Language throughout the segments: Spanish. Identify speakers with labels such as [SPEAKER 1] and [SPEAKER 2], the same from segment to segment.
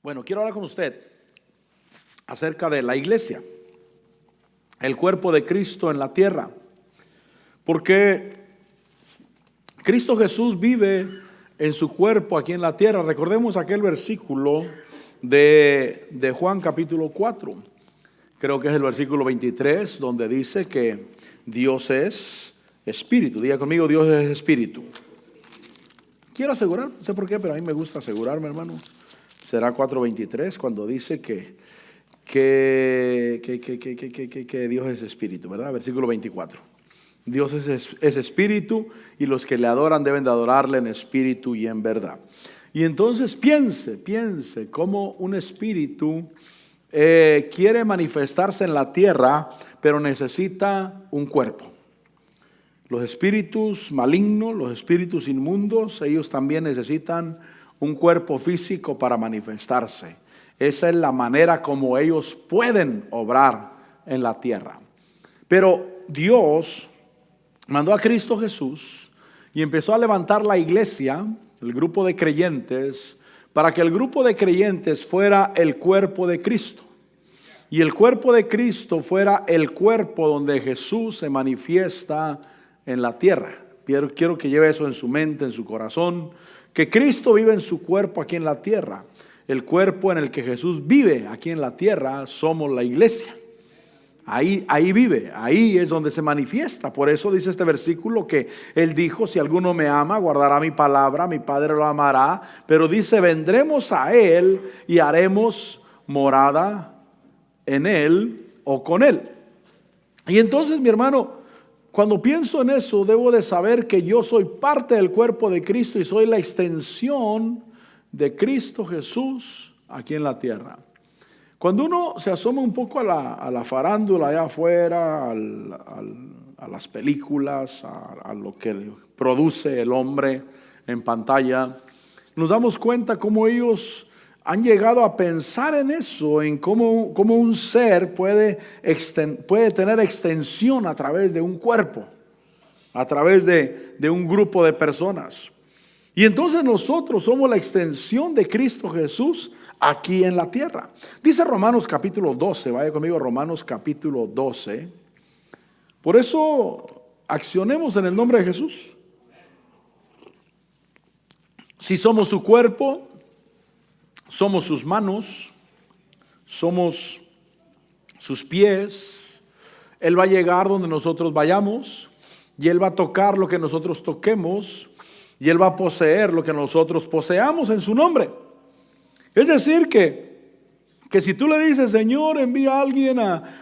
[SPEAKER 1] Bueno, quiero hablar con usted acerca de la iglesia, el cuerpo de Cristo en la tierra, porque Cristo Jesús vive en su cuerpo aquí en la tierra. Recordemos aquel versículo de Juan capítulo 4, creo que es el versículo 23, donde dice que Dios es espíritu. Diga conmigo, Dios es espíritu. Quiero asegurar, no sé por qué, pero a mí me gusta asegurarme, hermano. Será 4:23 cuando dice que Dios es espíritu, ¿verdad? Versículo 24. Dios es espíritu y los que le adoran deben de adorarle en espíritu y en verdad. Y entonces piense cómo un espíritu quiere manifestarse en la tierra, pero necesita un cuerpo. Los espíritus malignos, los espíritus inmundos, ellos también necesitan un cuerpo físico para manifestarse. Esa es la manera como ellos pueden obrar en la tierra. Pero Dios mandó a Cristo Jesús y empezó a levantar la iglesia, el grupo de creyentes, para que el grupo de creyentes fuera el cuerpo de Cristo. Y el cuerpo de Cristo fuera el cuerpo donde Jesús se manifiesta en la tierra. Quiero que lleve eso en su mente, en su corazón, que Cristo vive en su cuerpo aquí en la tierra. El cuerpo en el que Jesús vive aquí en la tierra somos la iglesia. Ahí vive, ahí es donde se manifiesta. Por eso dice este versículo que Él dijo: si alguno me ama, guardará mi palabra, mi Padre lo amará. Pero dice: vendremos a Él y haremos morada en Él o con Él. Y entonces, mi hermano, cuando pienso en eso, debo de saber que yo soy parte del cuerpo de Cristo y soy la extensión de Cristo Jesús aquí en la tierra. Cuando uno se asoma un poco a la farándula allá afuera, a las películas, a lo que produce el hombre en pantalla, nos damos cuenta cómo ellos han llegado a pensar en eso, en cómo un ser puede tener extensión a través de un cuerpo, a través de un grupo de personas. Y entonces nosotros somos la extensión de Cristo Jesús aquí en la tierra. Dice Romanos capítulo 12, vaya conmigo, Romanos capítulo 12. Por eso accionemos en el nombre de Jesús. Si somos su cuerpo, somos sus manos, somos sus pies. Él va a llegar donde nosotros vayamos y Él va a tocar lo que nosotros toquemos y Él va a poseer lo que nosotros poseamos en su nombre. Es decir que si tú le dices: Señor, envía a alguien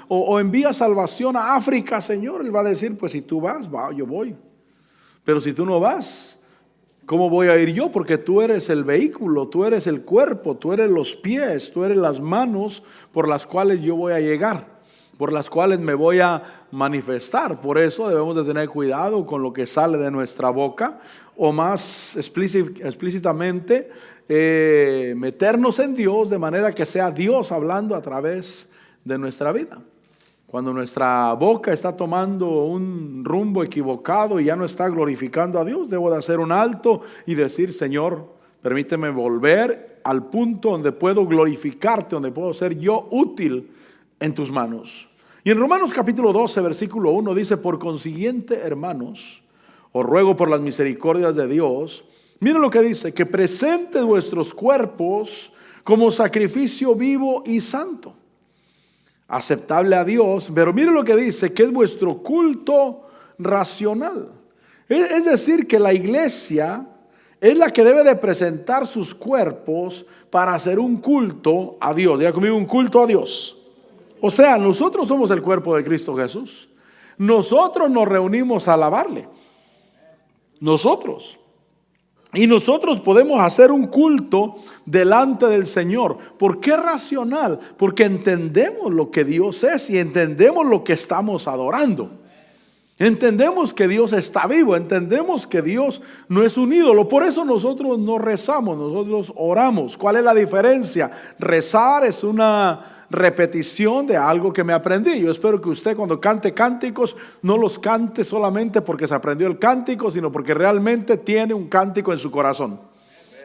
[SPEAKER 1] o envía salvación a África, Señor, Él va a decir: pues si tú vas, yo voy. Pero si tú no vas, ¿cómo voy a ir yo? Porque tú eres el vehículo, tú eres el cuerpo, tú eres los pies, tú eres las manos por las cuales yo voy a llegar, por las cuales me voy a manifestar. Por eso debemos de tener cuidado con lo que sale de nuestra boca, o más explícitamente meternos en Dios de manera que sea Dios hablando a través de nuestra vida. Cuando nuestra boca está tomando un rumbo equivocado y ya no está glorificando a Dios, debo de hacer un alto y decir: Señor, permíteme volver al punto donde puedo glorificarte, donde puedo ser yo útil en tus manos. Y en Romanos capítulo 12, versículo 1 dice: por consiguiente, hermanos, os ruego por las misericordias de Dios, miren lo que dice, que presente vuestros cuerpos como sacrificio vivo y santo, aceptable a Dios. Pero miren lo que dice, que es vuestro culto racional. Es decir, que la iglesia es la que debe de presentar sus cuerpos para hacer un culto a Dios. Diga conmigo, un culto a Dios. O sea, nosotros somos el cuerpo de Cristo Jesús. Nosotros nos reunimos a alabarle. Nosotros podemos hacer un culto delante del Señor. ¿Por qué racional? Porque entendemos lo que Dios es y entendemos lo que estamos adorando. Entendemos que Dios está vivo, entendemos que Dios no es un ídolo. Por eso nosotros no rezamos, nosotros oramos. ¿Cuál es la diferencia? Rezar es una repetición de algo que me aprendí. Yo espero que usted, cuando cante cánticos, no los cante solamente porque se aprendió el cántico, sino porque realmente tiene un cántico en su corazón.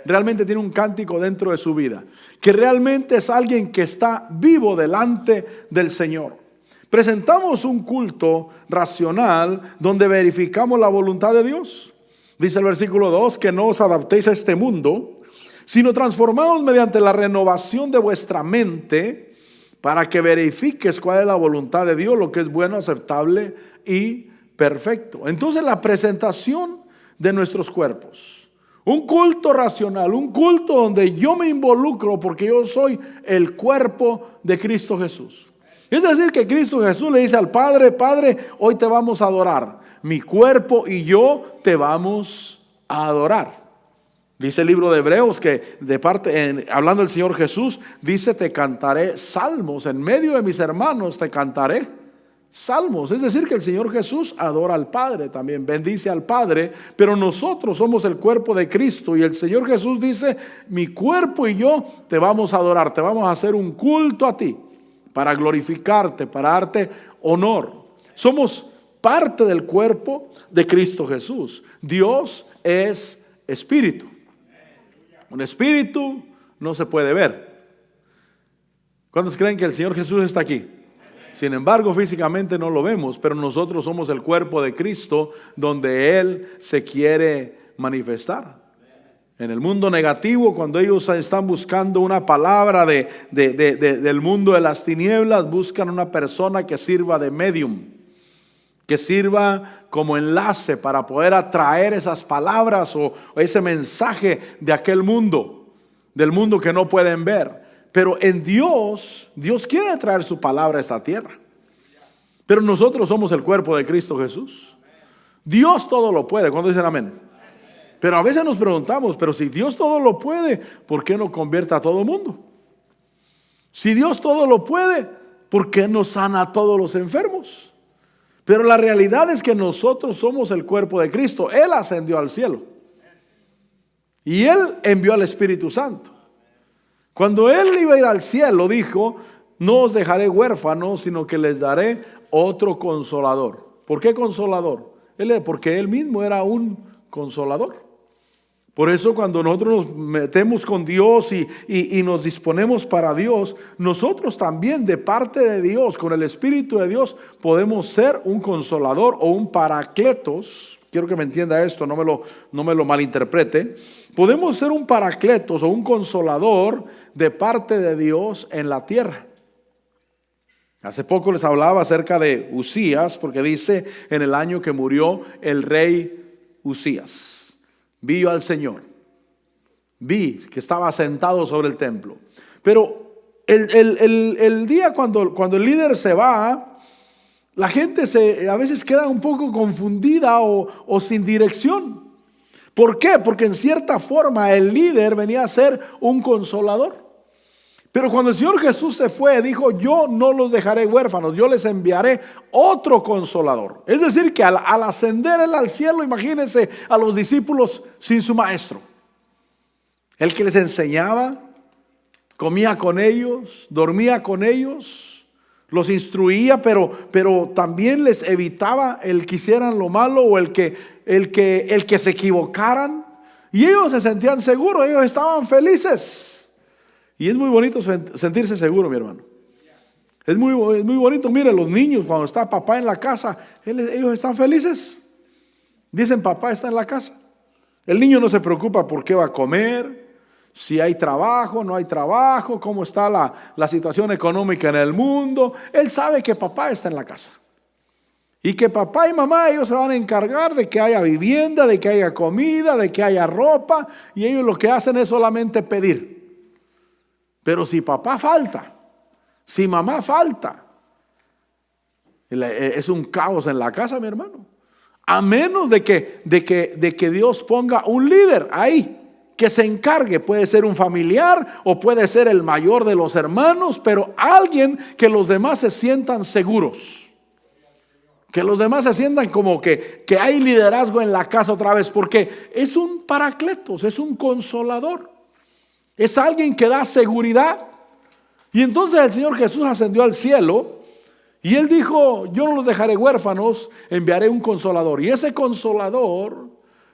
[SPEAKER 1] realmente tiene un cántico dentro de su vida, que realmente es alguien que está vivo delante del Señor. Presentamos un culto racional donde verificamos la voluntad de Dios. Dice el versículo 2, que no os adaptéis a este mundo, sino transformaos mediante la renovación de vuestra mente, para que verifiques cuál es la voluntad de Dios, lo que es bueno, aceptable y perfecto. Entonces, la presentación de nuestros cuerpos, un culto racional, un culto donde yo me involucro porque yo soy el cuerpo de Cristo Jesús. Es decir, que Cristo Jesús le dice al Padre: Padre, hoy te vamos a adorar, mi cuerpo y yo te vamos a adorar. Dice el libro de Hebreos que hablando del Señor Jesús, dice: te cantaré salmos, en medio de mis hermanos te cantaré salmos. Es decir, que el Señor Jesús adora al Padre también, bendice al Padre, pero nosotros somos el cuerpo de Cristo, y el Señor Jesús dice: mi cuerpo y yo te vamos a adorar, te vamos a hacer un culto a ti, para glorificarte, para darte honor. Somos parte del cuerpo de Cristo Jesús. Dios es espíritu. Un espíritu no se puede ver. ¿Cuántos creen que el Señor Jesús está aquí? Sin embargo, físicamente no lo vemos, pero nosotros somos el cuerpo de Cristo, donde Él se quiere manifestar. En el mundo negativo, cuando ellos están buscando una palabra del mundo de las tinieblas, buscan una persona que sirva de medium, que sirva como enlace para poder atraer esas palabras o ese mensaje de aquel mundo, del mundo que no pueden ver. Pero en Dios quiere traer su palabra a esta tierra. Pero nosotros somos el cuerpo de Cristo Jesús. Dios todo lo puede. ¿Cuándo dicen amén? Pero a veces nos preguntamos: pero si Dios todo lo puede, ¿por qué no convierte a todo el mundo? Si Dios todo lo puede, ¿por qué no sana a todos los enfermos? Pero la realidad es que nosotros somos el cuerpo de Cristo. Él ascendió al cielo y Él envió al Espíritu Santo. Cuando Él iba a ir al cielo, dijo: no os dejaré huérfanos, sino que les daré otro consolador. ¿Por qué consolador? Porque Él mismo era un consolador. Por eso, cuando nosotros nos metemos con Dios y nos disponemos para Dios, nosotros también, de parte de Dios, con el Espíritu de Dios, podemos ser un consolador o un paracletos. Quiero que me entienda esto, no me lo malinterprete. Podemos ser un paracletos o un consolador de parte de Dios en la tierra. Hace poco les hablaba acerca de Usías, porque dice: en el año que murió el rey Usías, vi yo al Señor, vi que estaba sentado sobre el templo. Pero el día cuando el líder se va, la gente a veces queda un poco confundida o sin dirección. ¿Por qué? Porque en cierta forma el líder venía a ser un consolador. Pero cuando el Señor Jesús se fue, dijo: yo no los dejaré huérfanos, yo les enviaré otro consolador. Es decir, que al ascender Él al cielo, imagínense a los discípulos sin su maestro. El que les enseñaba, comía con ellos, dormía con ellos, los instruía, pero también les evitaba el que hicieran lo malo o el que se equivocaran. Y ellos se sentían seguros, ellos estaban felices. Y es muy bonito sentirse seguro, mi hermano. Es muy bonito. Mire, los niños, cuando está papá en la casa, ellos están felices. Dicen: papá está en la casa. El niño no se preocupa por qué va a comer, si hay trabajo, no hay trabajo, cómo está la situación económica en el mundo. Él sabe que papá está en la casa. Y que papá y mamá, ellos se van a encargar de que haya vivienda, de que haya comida, de que haya ropa. Y ellos lo que hacen es solamente pedir. Pero si papá falta, si mamá falta, es un caos en la casa, mi hermano. A menos de que Dios ponga un líder ahí que se encargue. Puede ser un familiar o puede ser el mayor de los hermanos, pero alguien que los demás se sientan seguros. Que los demás se sientan como que hay liderazgo en la casa otra vez, porque es un paracletos, es un consolador. Es alguien que da seguridad. Y entonces el Señor Jesús ascendió al cielo y Él dijo: yo no los dejaré huérfanos, enviaré un consolador. Y ese consolador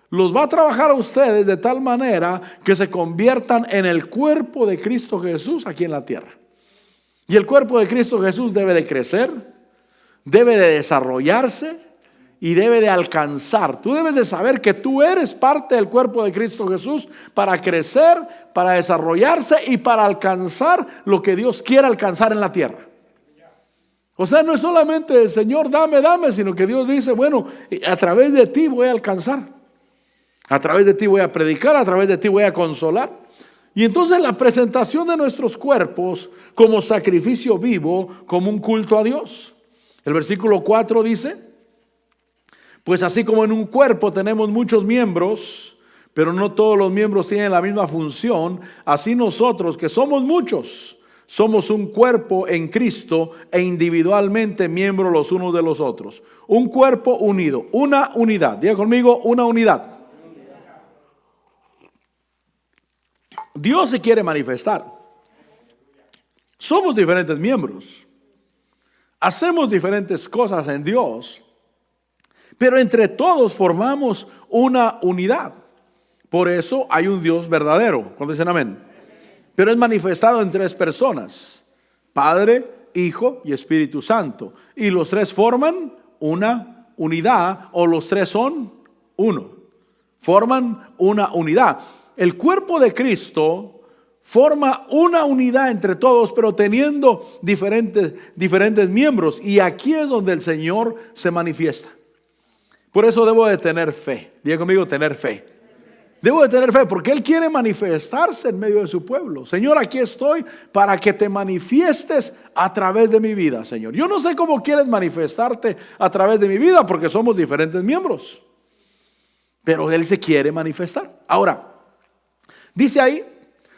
[SPEAKER 1] los va a trabajar a ustedes de tal manera que se conviertan en el cuerpo de Cristo Jesús aquí en la tierra. Y el cuerpo de Cristo Jesús debe de crecer, debe de desarrollarse y debe de alcanzar. Tú debes de saber que tú eres parte del cuerpo de Cristo Jesús para crecer, para desarrollarse y para alcanzar lo que Dios quiere alcanzar en la tierra. O sea, no es solamente Señor, dame, dame, sino que Dios dice, bueno, a través de ti voy a alcanzar. A través de ti voy a predicar, a través de ti voy a consolar. Y entonces la presentación de nuestros cuerpos como sacrificio vivo, como un culto a Dios. El versículo 4 dice, pues así como en un cuerpo tenemos muchos miembros, pero no todos los miembros tienen la misma función, así nosotros que somos muchos, somos un cuerpo en Cristo e individualmente miembros los unos de los otros. Un cuerpo unido, una unidad. Diga conmigo, una unidad. Dios se quiere manifestar. Somos diferentes miembros. Hacemos diferentes cosas en Dios, pero entre todos formamos una unidad. Por eso hay un Dios verdadero. ¿Cuándo dicen amén? Pero es manifestado en tres personas: Padre, Hijo y Espíritu Santo. Y los tres forman una unidad, o los tres son uno. Forman una unidad. El cuerpo de Cristo forma una unidad entre todos, pero teniendo diferentes miembros. Y aquí es donde el Señor se manifiesta. Por eso debo de tener fe. Diga conmigo, tener fe. Debo de tener fe porque Él quiere manifestarse en medio de su pueblo. Señor, aquí estoy para que te manifiestes a través de mi vida, Señor. Yo no sé cómo quieres manifestarte a través de mi vida porque somos diferentes miembros. Pero Él se quiere manifestar. Ahora, dice ahí,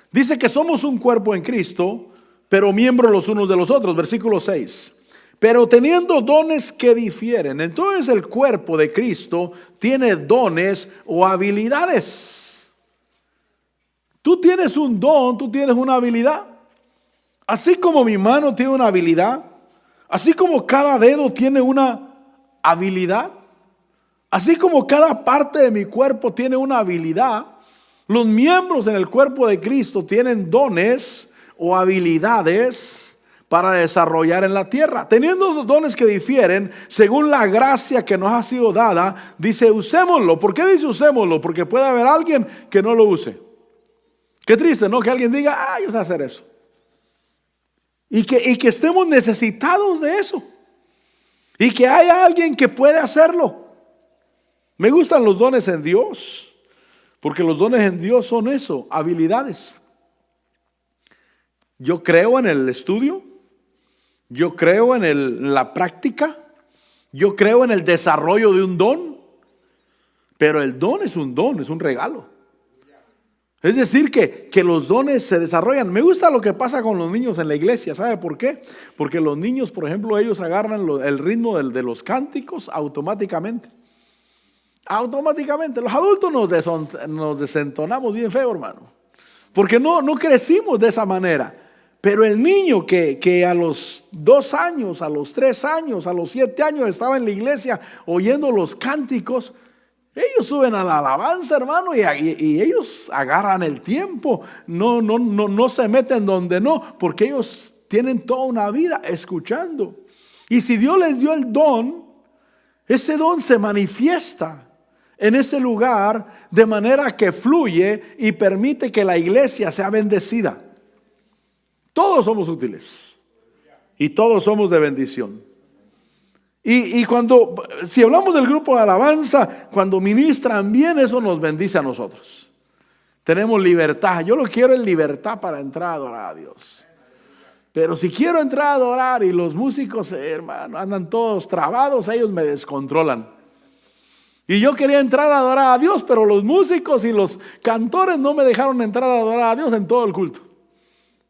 [SPEAKER 1] dice que somos un cuerpo en Cristo, pero miembros los unos de los otros. Versículo 6. Pero teniendo dones que difieren. Entonces el cuerpo de Cristo tiene dones o habilidades. Tú tienes un don, tú tienes una habilidad. Así como mi mano tiene una habilidad, así como cada dedo tiene una habilidad, así como cada parte de mi cuerpo tiene una habilidad, los miembros en el cuerpo de Cristo tienen dones o habilidades para desarrollar en la tierra, teniendo dones que difieren según la gracia que nos ha sido dada. Dice, usémoslo. ¿Por qué dice usémoslo? Porque puede haber alguien que no lo use. Qué triste, ¿no? Que alguien diga, yo sé hacer eso. Y que estemos necesitados de eso. Y que haya alguien que puede hacerlo. Me gustan los dones en Dios, porque los dones en Dios son eso, habilidades. Yo creo en el estudio. Yo creo en la práctica, yo creo en el desarrollo de un don, pero el don, es un regalo. Es decir, que los dones se desarrollan. Me gusta lo que pasa con los niños en la iglesia. ¿Sabe por qué? Porque los niños, por ejemplo, ellos agarran el ritmo de los cánticos automáticamente. Automáticamente. Los adultos nos desentonamos bien feo, hermano, porque no crecimos de esa manera. Pero el niño que a los 2 años, a los 3 años, a los 7 años estaba en la iglesia oyendo los cánticos, ellos suben a la alabanza, hermano, y ellos agarran el tiempo. No se meten donde no, porque ellos tienen toda una vida escuchando. Y si Dios les dio el don, ese don se manifiesta en ese lugar de manera que fluye y permite que la iglesia sea bendecida. Todos somos útiles y todos somos de bendición. Y si hablamos del grupo de alabanza, cuando ministran bien, eso nos bendice a nosotros. Tenemos libertad. Yo lo quiero en libertad para entrar a adorar a Dios. Pero si quiero entrar a adorar y los músicos, hermano, andan todos trabados, ellos me descontrolan. Y yo quería entrar a adorar a Dios, pero los músicos y los cantores no me dejaron entrar a adorar a Dios en todo el culto,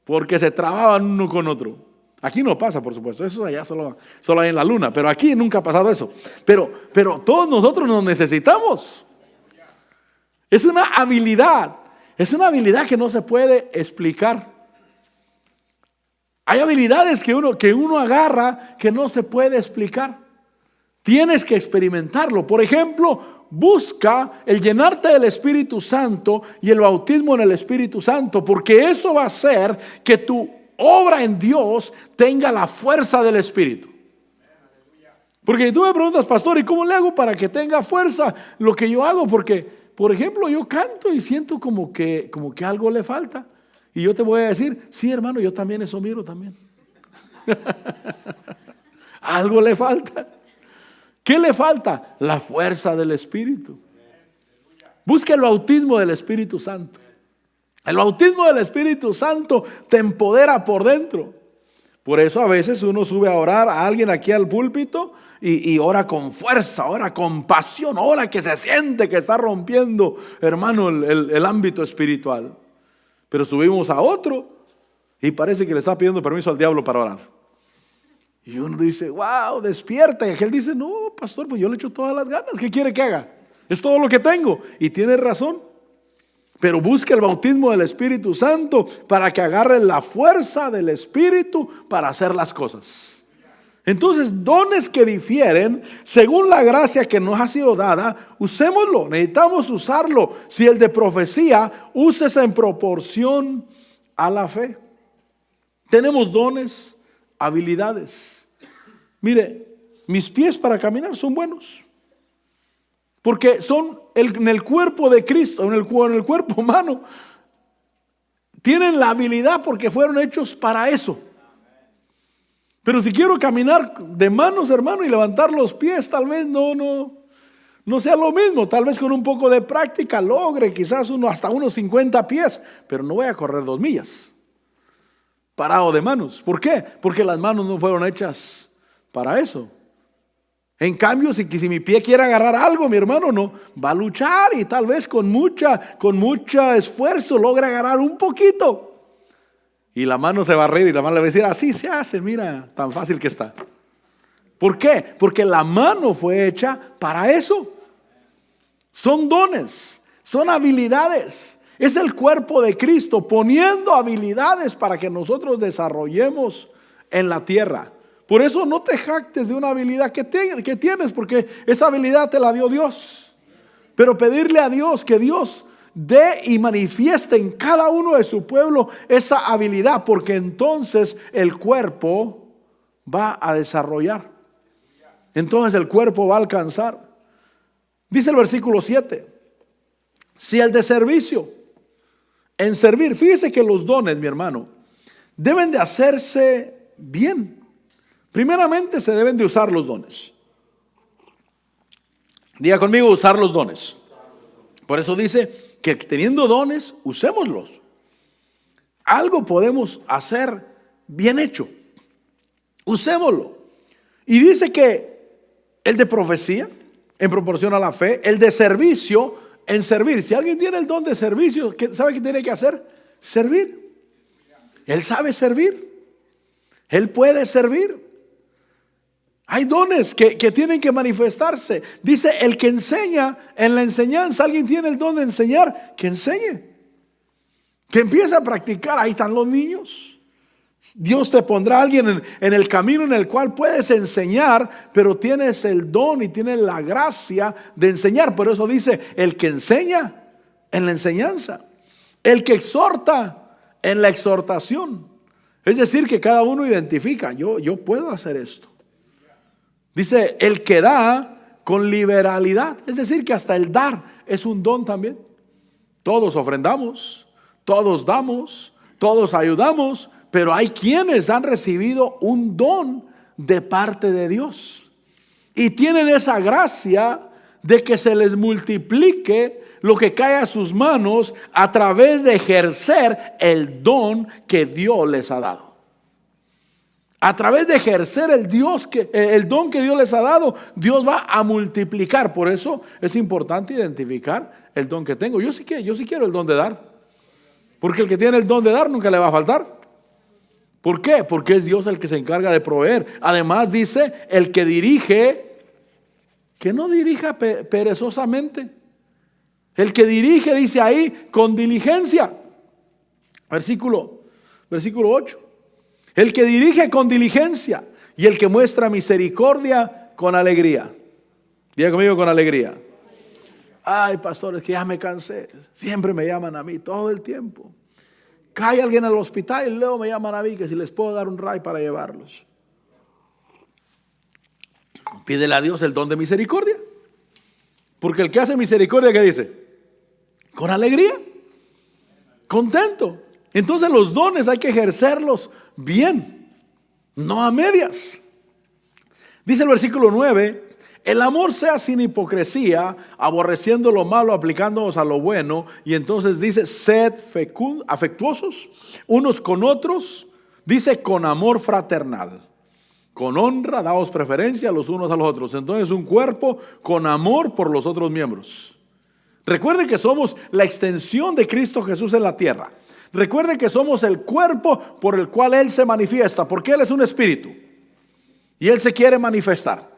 [SPEAKER 1] porque se trababan uno con otro. Aquí no pasa, por supuesto, eso allá solo hay en la luna, pero aquí nunca ha pasado eso. Pero todos nosotros nos necesitamos. Es una habilidad que no se puede explicar. Hay habilidades que uno agarra que no se puede explicar. Tienes que experimentarlo. Por ejemplo, busca el llenarte del Espíritu Santo y el bautismo en el Espíritu Santo, porque eso va a hacer que tu obra en Dios tenga la fuerza del Espíritu. Porque tú me preguntas, pastor, ¿y cómo le hago para que tenga fuerza lo que yo hago? Porque, por ejemplo, yo canto y siento como que algo le falta. Y yo te voy a decir, sí, hermano, yo también eso miro también. Algo le falta. ¿Qué le falta? La fuerza del Espíritu. Busca el bautismo del Espíritu Santo. El bautismo del Espíritu Santo te empodera por dentro. Por eso a veces uno sube a orar a alguien aquí al púlpito y ora con fuerza, ora con pasión, ora que se siente que está rompiendo, hermano, el ámbito espiritual. Pero subimos a otro y parece que le está pidiendo permiso al diablo para orar. Y uno dice, wow, despierta. Y aquel dice, no, pastor, pues yo le echo todas las ganas. ¿Qué quiere que haga? Es todo lo que tengo. Y tiene razón. Pero busque el bautismo del Espíritu Santo para que agarre la fuerza del Espíritu para hacer las cosas. Entonces, dones que difieren según la gracia que nos ha sido dada, usémoslo, necesitamos usarlo. Si el de profecía, úsese en proporción a la fe. Tenemos dones, habilidades. Mire, mis pies para caminar son buenos, porque son en el cuerpo de Cristo, en el cuerpo humano. Tienen la habilidad porque fueron hechos para eso. Pero si quiero caminar de manos, hermano, y levantar los pies, tal vez no sea lo mismo. Tal vez con un poco de práctica logre quizás hasta unos 50 pies, pero no voy a correr 2 millas parado de manos. ¿Por qué? Porque las manos no fueron hechas para eso. En cambio, si mi pie quiere agarrar algo, mi hermano no va a luchar y tal vez con mucho esfuerzo logra agarrar un poquito. Y la mano se va a reír y la mano le va a decir, así se hace, mira, tan fácil que está. ¿Por qué? Porque la mano fue hecha para eso. Son dones, son habilidades. Es el cuerpo de Cristo poniendo habilidades para que nosotros desarrollemos en la tierra. Por eso no te jactes de una habilidad que tienes, porque esa habilidad te la dio Dios. Pero pedirle a Dios que Dios dé y manifieste en cada uno de su pueblo esa habilidad, porque entonces el cuerpo va a desarrollar. Entonces el cuerpo va a alcanzar. Dice el versículo 7, si el de servicio, en servir, fíjese que los dones, mi hermano, deben de hacerse bien. Primeramente se deben de usar los dones. Diga conmigo, usar los dones. Por eso dice que teniendo dones, usémoslos. Algo podemos hacer bien hecho. Usémoslo. Y dice que el de profecía, en proporción a la fe, el de servicio, en servir. Si alguien tiene el don de servicio, ¿sabe qué tiene que hacer? Servir. Él sabe servir. Él puede servir. Hay dones que tienen que manifestarse. Dice, el que enseña en la enseñanza, alguien tiene el don de enseñar, que enseñe. Que empiece a practicar. Ahí están los niños. Dios te pondrá a alguien en el camino en el cual puedes enseñar, pero tienes el don y tienes la gracia de enseñar. Por eso dice, el que enseña en la enseñanza. El que exhorta en la exhortación. Es decir, que cada uno identifica, yo puedo hacer esto. Dice, el que da con liberalidad, es decir, que hasta el dar es un don también. Todos ofrendamos, todos damos, todos ayudamos, pero hay quienes han recibido un don de parte de Dios y tienen esa gracia de que se les multiplique lo que cae a sus manos a través de ejercer el don que Dios les ha dado. A través de ejercer el don que Dios les ha dado, Dios va a multiplicar. Por eso es importante identificar el don que tengo. Yo sí quiero el don de dar. Porque el que tiene el don de dar nunca le va a faltar. ¿Por qué? Porque es Dios el que se encarga de proveer. Además dice, el que dirige, que no dirija perezosamente. El que dirige, dice ahí, con diligencia. Versículo 8. El que dirige con diligencia y el que muestra misericordia con alegría. Diga conmigo, con alegría. Ay, pastores, que ya me cansé. Siempre me llaman a mí, todo el tiempo. Cae alguien al hospital y luego me llaman a mí que si les puedo dar un ride para llevarlos. Pídele a Dios el don de misericordia. Porque el que hace misericordia, ¿qué dice? Con alegría, contento. Entonces los dones hay que ejercerlos bien, no a medias. Dice el versículo 9: el amor sea sin hipocresía, aborreciendo lo malo, aplicándonos a lo bueno. Y entonces dice: sed afectuosos unos con otros, dice, con amor fraternal. Con honra, daos preferencia los unos a los otros. Entonces un cuerpo con amor por los otros miembros. Recuerde que somos la extensión de Cristo Jesús en la tierra. Recuerde que somos el cuerpo por el cual Él se manifiesta, porque Él es un espíritu y Él se quiere manifestar.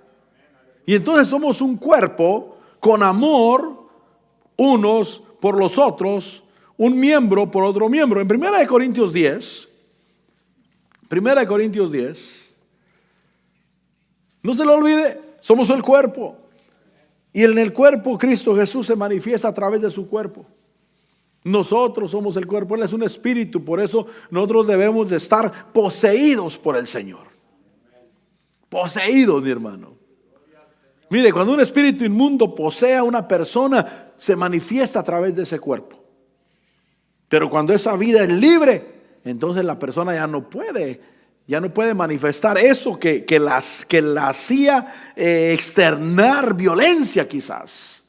[SPEAKER 1] Y entonces somos un cuerpo con amor unos por los otros, un miembro por otro miembro. En 1 Corintios 10, no se lo olvide, somos el cuerpo. Y en el cuerpo Cristo Jesús se manifiesta a través de su cuerpo. Nosotros somos el cuerpo, Él es un espíritu. Por eso nosotros debemos de estar poseídos por el Señor. Poseídos, mi hermano. Mire, cuando un espíritu inmundo posee a una persona, se manifiesta a través de ese cuerpo. Pero cuando esa vida es libre, entonces la persona ya no puede manifestar eso que la hacía externar violencia quizás.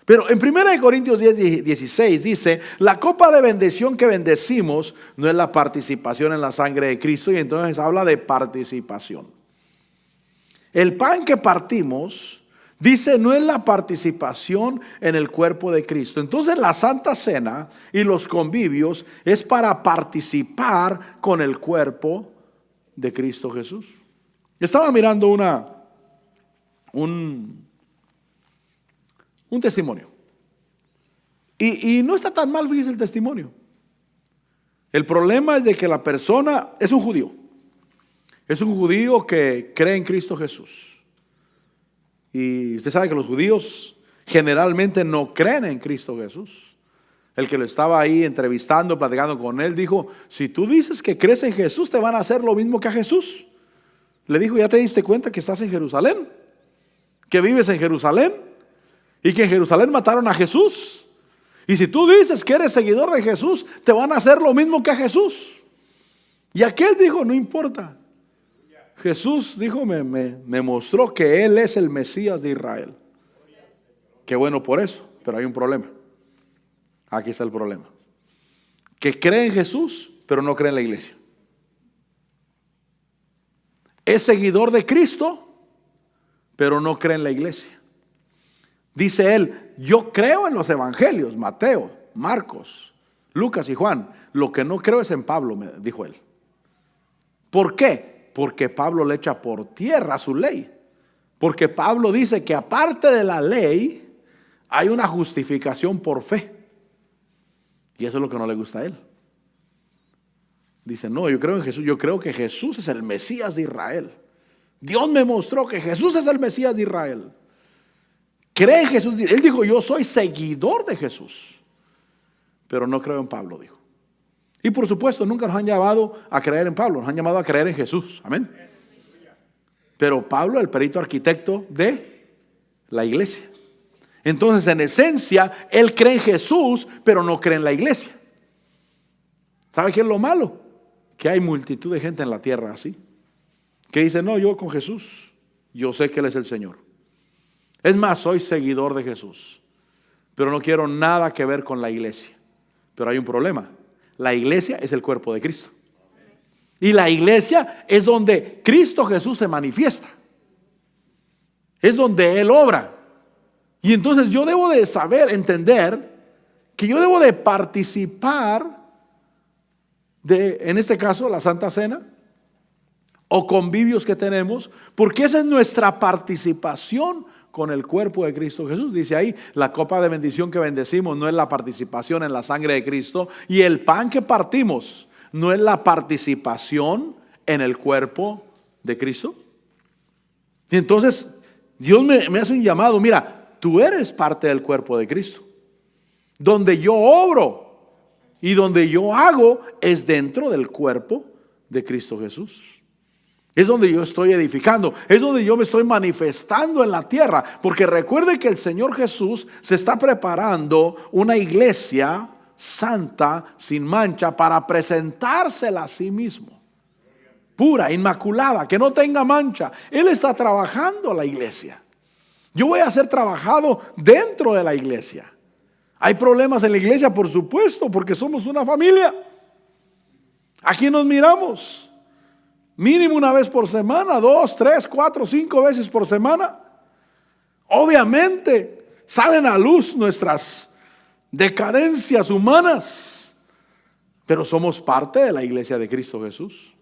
[SPEAKER 1] Pero en 1 Corintios 10, 16 dice: la copa de bendición que bendecimos no es la participación en la sangre de Cristo. Y entonces habla de participación. El pan que partimos, dice, no es la participación en el cuerpo de Cristo. Entonces la Santa Cena y los convivios es para participar con el cuerpo de Cristo Jesús. Estaba mirando un testimonio. Y no está tan mal, fíjese el testimonio. El problema es de que la persona es un judío. Es un judío que cree en Cristo Jesús. Y usted sabe que los judíos generalmente no creen en Cristo Jesús. El que lo estaba ahí entrevistando, platicando con él, dijo: si tú dices que crees en Jesús, te van a hacer lo mismo que a Jesús. Le dijo: ¿ya te diste cuenta que estás en Jerusalén? ¿Que vives en Jerusalén? Y que en Jerusalén mataron a Jesús. Y si tú dices que eres seguidor de Jesús, te van a hacer lo mismo que a Jesús. Y aquel dijo: no importa. Jesús dijo, me mostró que Él es el Mesías de Israel. Qué bueno por eso, pero hay un problema. Aquí está el problema. Que cree en Jesús, pero no cree en la iglesia. Es seguidor de Cristo, pero no cree en la iglesia. Dice él: yo creo en los evangelios, Mateo, Marcos, Lucas y Juan. Lo que no creo es en Pablo, me dijo él. ¿Por qué? Porque Pablo le echa por tierra su ley. Porque Pablo dice que aparte de la ley hay una justificación por fe. Y eso es lo que no le gusta a él. Dice: no, yo creo en Jesús. Yo creo que Jesús es el Mesías de Israel. Dios me mostró que Jesús es el Mesías de Israel. Cree en Jesús. Él dijo: yo soy seguidor de Jesús, pero no creo en Pablo, dijo. Y por supuesto nunca nos han llamado a creer en Pablo, nos han llamado a creer en Jesús. Amén. Pero Pablo, el perito arquitecto de la iglesia. Entonces, en esencia, él cree en Jesús, pero no cree en la iglesia. ¿Sabe qué es lo malo? Que hay multitud de gente en la tierra así, que dice: no, yo con Jesús, yo sé que Él es el Señor. Es más, soy seguidor de Jesús, pero no quiero nada que ver con la iglesia. Pero hay un problema. La iglesia es el cuerpo de Cristo. Y la iglesia es donde Cristo Jesús se manifiesta. Es donde Él obra. Y entonces yo debo de saber, entender que yo debo de participar de, en este caso, la Santa Cena o convivios que tenemos, porque esa es nuestra participación con el cuerpo de Cristo Jesús. Dice ahí: la copa de bendición que bendecimos no es la participación en la sangre de Cristo, y el pan que partimos no es la participación en el cuerpo de Cristo. Y entonces Dios me hace un llamado: mira, tú eres parte del cuerpo de Cristo. Donde yo obro y donde yo hago es dentro del cuerpo de Cristo Jesús. Es donde yo estoy edificando, es donde yo me estoy manifestando en la tierra. Porque recuerde que el Señor Jesús se está preparando una iglesia santa, sin mancha, para presentársela a sí mismo. Pura, inmaculada, que no tenga mancha. Él está trabajando a la iglesia. Yo voy a ser trabajado dentro de la iglesia. Hay problemas en la iglesia, por supuesto, porque somos una familia. Aquí nos miramos mínimo una vez por semana, 2, 3, 4, 5 veces por semana. Obviamente salen a luz nuestras decadencias humanas, pero somos parte de la iglesia de Cristo Jesús.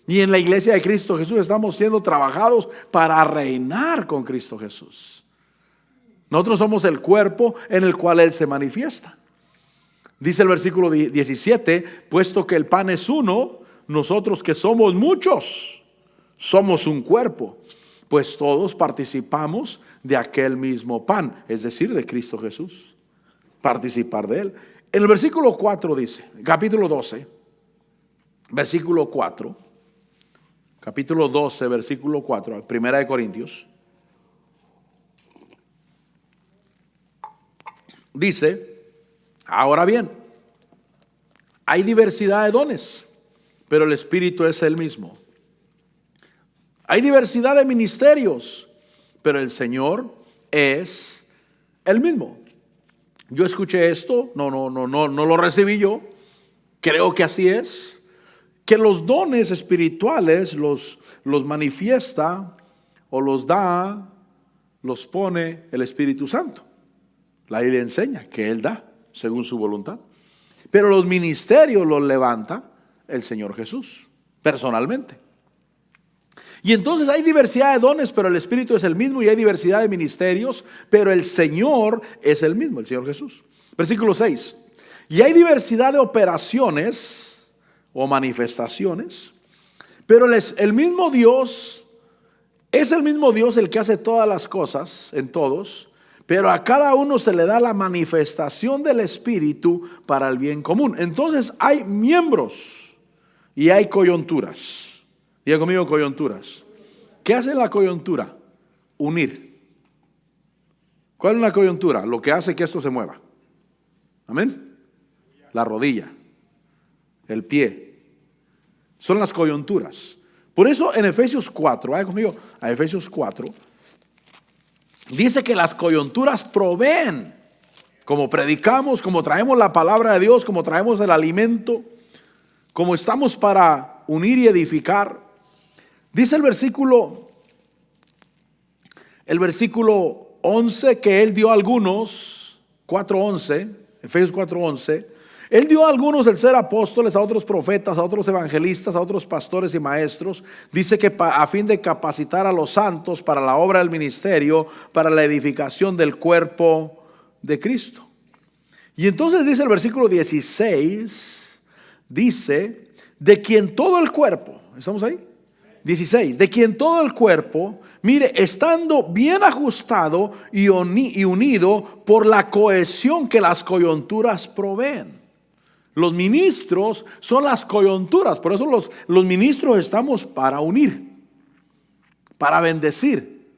[SPEAKER 1] Y en la iglesia de Cristo Jesús estamos siendo trabajados para reinar con Cristo Jesús. Nosotros somos el cuerpo en el cual Él se manifiesta. Dice el versículo 17, puesto que el pan es uno, nosotros que somos muchos, somos un cuerpo, pues todos participamos de aquel mismo pan, es decir, de Cristo Jesús. Participar de Él. En el versículo 4 dice, capítulo 12, versículo 4. Capítulo 12, versículo 4, Primera de Corintios. Dice, ahora bien, hay diversidad de dones, pero el Espíritu es el mismo. Hay diversidad de ministerios, pero el Señor es el mismo. Yo escuché esto, no lo recibí yo. Creo que así es. Que los dones espirituales los manifiesta o los da, los pone el Espíritu Santo. La Biblia enseña que Él da según su voluntad. Pero los ministerios los levanta el Señor Jesús personalmente. Y entonces hay diversidad de dones, pero el Espíritu es el mismo. Y hay diversidad de ministerios, pero el Señor es el mismo, el Señor Jesús. Versículo 6. Y hay diversidad de operaciones o manifestaciones, pero el mismo Dios es el mismo Dios el que hace todas las cosas en todos, pero a cada uno se le da la manifestación del Espíritu para el bien común. Entonces hay miembros y hay coyunturas. Diga conmigo, coyunturas. ¿Qué hace la coyuntura? Unir. ¿Cuál es la coyuntura? Lo que hace que esto se mueva. Amén. La rodilla, el pie. Son las coyunturas. Por eso en Efesios 4, vaya conmigo a Efesios 4, dice que las coyunturas proveen. Como predicamos, como traemos la palabra de Dios, como traemos el alimento, como estamos para unir y edificar. Dice el versículo 11 que Él dio a algunos, 4:11, Efesios 4:11. Él dio a algunos el ser apóstoles, a otros profetas, a otros evangelistas, a otros pastores y maestros. Dice que a fin de capacitar a los santos para la obra del ministerio, para la edificación del cuerpo de Cristo. Y entonces dice el versículo 16, dice, de quien todo el cuerpo, ¿estamos ahí? 16, de quien todo el cuerpo, mire, estando bien ajustado y unido por la cohesión que las coyunturas proveen. Los ministros son las coyunturas, por eso los ministros estamos para unir, para bendecir.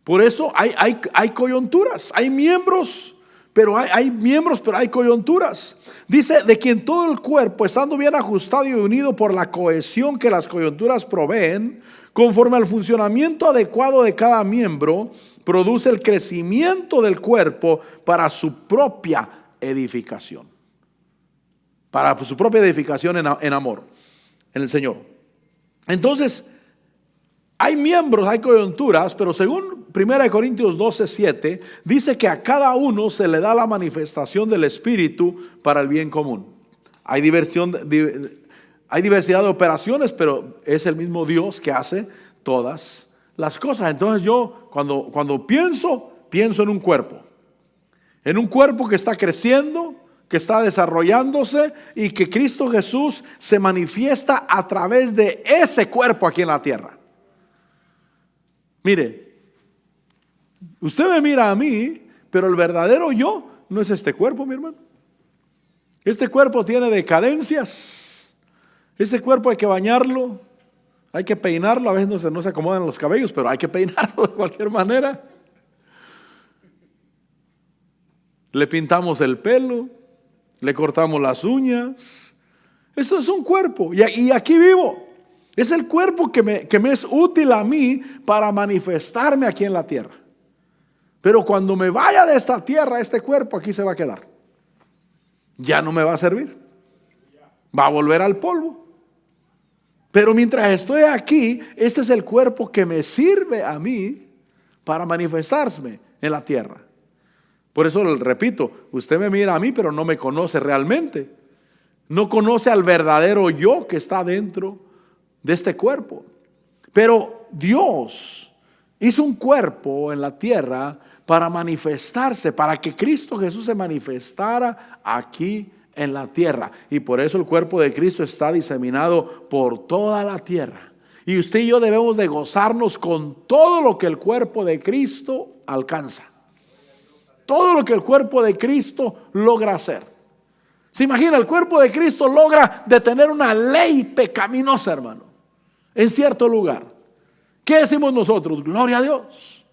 [SPEAKER 1] Por eso hay coyunturas, hay miembros, pero hay coyunturas. Dice, de quien todo el cuerpo, estando bien ajustado y unido por la cohesión que las coyunturas proveen, conforme al funcionamiento adecuado de cada miembro, produce el crecimiento del cuerpo para su propia edificación. Para su propia edificación en amor, en el Señor. Entonces, hay miembros, hay coyunturas, pero según 1 Corintios 12:7, dice que a cada uno se le da la manifestación del Espíritu para el bien común. Hay diversidad de operaciones, pero es el mismo Dios que hace todas las cosas. Entonces yo, cuando pienso en un cuerpo que está creciendo, que está desarrollándose y que Cristo Jesús se manifiesta a través de ese cuerpo aquí en la tierra. Mire, Usted me mira a mí, pero el verdadero yo no es este cuerpo, mi hermano. Este cuerpo tiene decadencias. Este cuerpo hay que bañarlo, hay que peinarlo. A veces no se acomodan los cabellos, pero hay que peinarlo de cualquier manera. Le pintamos el pelo, le cortamos las uñas. Eso es un cuerpo. Y aquí vivo. Es el cuerpo que me es útil a mí para manifestarme aquí en la tierra. Pero cuando me vaya de esta tierra, este cuerpo aquí se va a quedar. Ya no me va a servir. Va a volver al polvo. Pero mientras estoy aquí, este es el cuerpo que me sirve a mí para manifestarme en la tierra. Por eso repito, usted me mira a mí, pero no me conoce realmente. No conoce al verdadero yo que está dentro de este cuerpo. Pero Dios hizo un cuerpo en la tierra para manifestarse, para que Cristo Jesús se manifestara aquí en la tierra. Y por eso el cuerpo de Cristo está diseminado por toda la tierra. Y usted y yo debemos de gozarnos con todo lo que el cuerpo de Cristo alcanza. Todo lo que el cuerpo de Cristo logra hacer. Se imagina, el cuerpo de Cristo logra detener una ley pecaminosa, hermano, en cierto lugar. ¿Qué decimos nosotros? Gloria a Dios.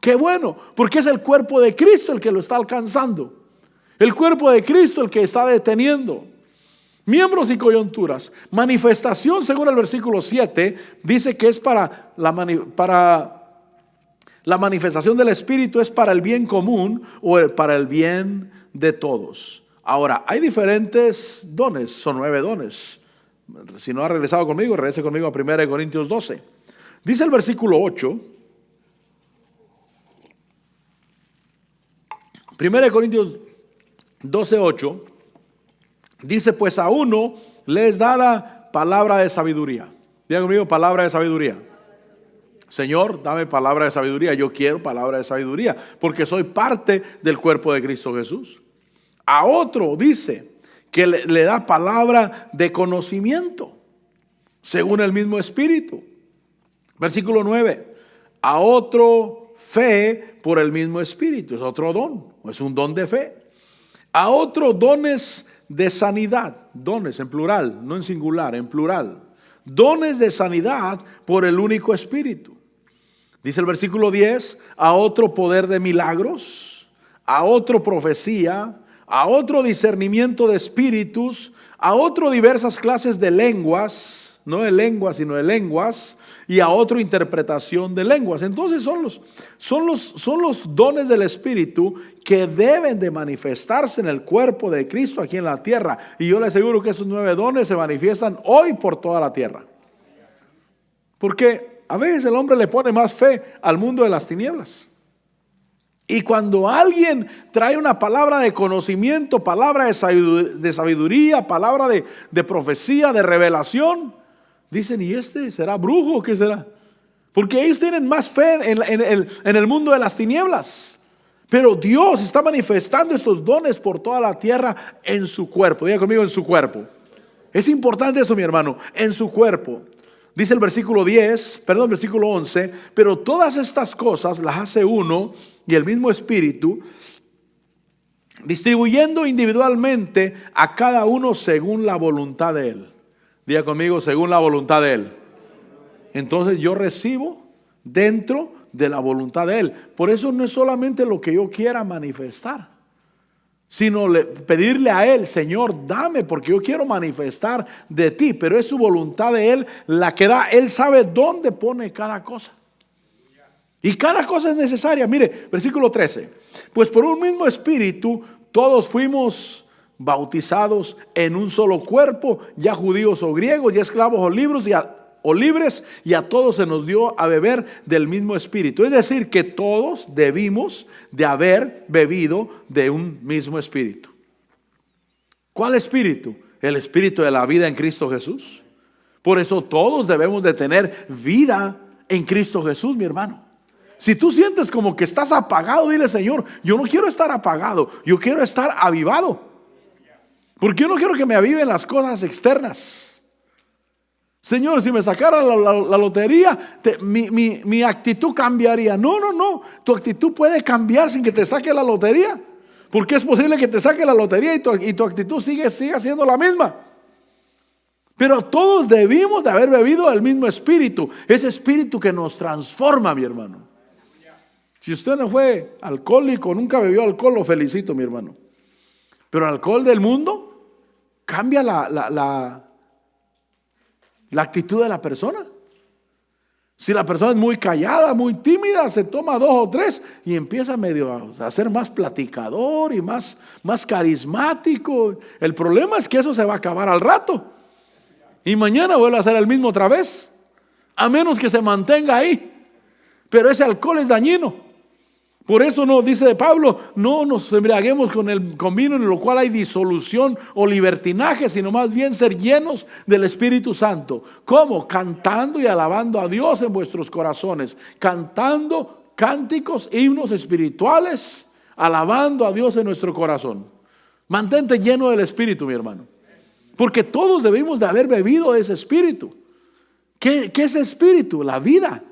[SPEAKER 1] Qué bueno, porque es el cuerpo de Cristo el que lo está alcanzando. El cuerpo de Cristo el que está deteniendo. Miembros y coyunturas. Manifestación, según el versículo 7, dice que es para la manifestación del Espíritu, es para el bien común o para el bien de todos. Ahora, hay diferentes dones, son 9 dones. Si no ha regresado conmigo, regrese conmigo a 1 Corintios 12. Dice el versículo 8. 1 Corintios 12:8 dice: pues a uno le es dada palabra de sabiduría. Diga conmigo, palabra de sabiduría. Señor, dame palabra de sabiduría. Yo quiero palabra de sabiduría porque soy parte del cuerpo de Cristo Jesús. A otro dice que le da palabra de conocimiento según el mismo Espíritu. Versículo 9. A otro fe por el mismo Espíritu. Es otro don, es un don de fe. A otro dones de sanidad. Dones en plural, no en singular, en plural. Dones de sanidad por el único Espíritu. Dice el versículo 10, a otro poder de milagros, a otro profecía, a otro discernimiento de espíritus, a otro diversas clases de lenguas, no de lenguas sino de lenguas, y a otro interpretación de lenguas. Entonces son los dones del Espíritu que deben de manifestarse en el cuerpo de Cristo aquí en la tierra. Y yo le aseguro que esos 9 dones se manifiestan hoy por toda la tierra. Porque a veces el hombre le pone más fe al mundo de las tinieblas. Y cuando alguien trae una palabra de conocimiento, palabra de sabiduría, palabra de profecía, de revelación, dicen: ¿y este será brujo o qué será? Porque ellos tienen más fe en el mundo de las tinieblas. Pero Dios está manifestando estos dones por toda la tierra en su cuerpo. Diga conmigo, en su cuerpo. Es importante eso, mi hermano, en su cuerpo. Dice el versículo 11, pero todas estas cosas las hace uno y el mismo Espíritu, distribuyendo individualmente a cada uno según la voluntad de Él. Diga conmigo, según la voluntad de Él. Entonces yo recibo dentro de la voluntad de Él. Por eso no es solamente lo que yo quiera manifestar, sino pedirle a Él: Señor, dame, porque yo quiero manifestar de ti. Pero es su voluntad de Él la que da. Él sabe dónde pone cada cosa. Y cada cosa es necesaria. Mire, versículo 13. Pues por un mismo Espíritu todos fuimos bautizados en un solo cuerpo, ya judíos o griegos, ya esclavos o libres, y a todos se nos dio a beber del mismo Espíritu. Es decir, que todos debimos de haber bebido de un mismo Espíritu. ¿Cuál Espíritu? El Espíritu de la vida en Cristo Jesús. Por eso todos debemos de tener vida en Cristo Jesús, mi hermano. Si tú sientes como que estás apagado, dile: Señor, yo no quiero estar apagado, yo quiero estar avivado. Porque yo no quiero que me aviven las cosas externas. Señor, si me sacara la lotería, mi actitud cambiaría. No. Tu actitud puede cambiar sin que te saque la lotería. Porque es posible que te saque la lotería y tu actitud siga siendo la misma. Pero todos debimos de haber bebido del mismo espíritu. Ese espíritu que nos transforma, mi hermano. Si usted no fue alcohólico, nunca bebió alcohol, lo felicito, mi hermano. Pero el alcohol del mundo cambia la actitud de la persona. Si la persona es muy callada, muy tímida, se toma 2 o 3 y empieza medio a ser más platicador y más carismático. El problema es que eso se va a acabar al rato. Y mañana vuelve a ser el mismo otra vez. A menos que se mantenga ahí. Pero ese alcohol es dañino. Por eso no, dice Pablo, no nos embriaguemos con vino en lo cual hay disolución o libertinaje, sino más bien ser llenos del Espíritu Santo. ¿Cómo? Cantando y alabando a Dios en vuestros corazones. Cantando cánticos, himnos espirituales, alabando a Dios en nuestro corazón. Mantente lleno del Espíritu, mi hermano. Porque todos debimos de haber bebido ese Espíritu. ¿Qué es Espíritu? La vida.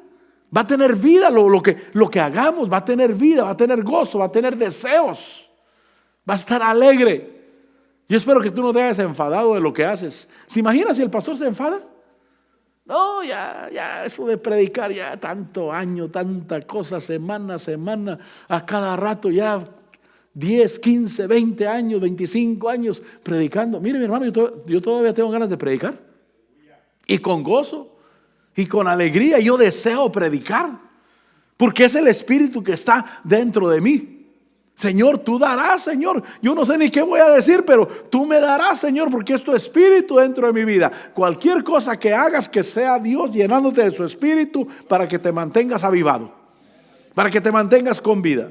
[SPEAKER 1] Va a tener vida, lo que hagamos va a tener vida, va a tener gozo, va a tener deseos, va a estar alegre. Yo espero que tú no te hayas enfadado de lo que haces. ¿Se imagina si el pastor se enfada? No, ya eso de predicar, ya tanto año, tanta cosa, semana a semana, a cada rato, ya 10, 15, 20 años, 25 años predicando. Mire, mi hermano, yo todavía tengo ganas de predicar y con gozo. Y con alegría yo deseo predicar, porque es el Espíritu que está dentro de mí. Señor, tú darás, Señor. Yo no sé ni qué voy a decir, pero tú me darás, Señor, porque es tu Espíritu dentro de mi vida. Cualquier cosa que hagas, que sea Dios llenándote de su Espíritu para que te mantengas avivado, para que te mantengas con vida.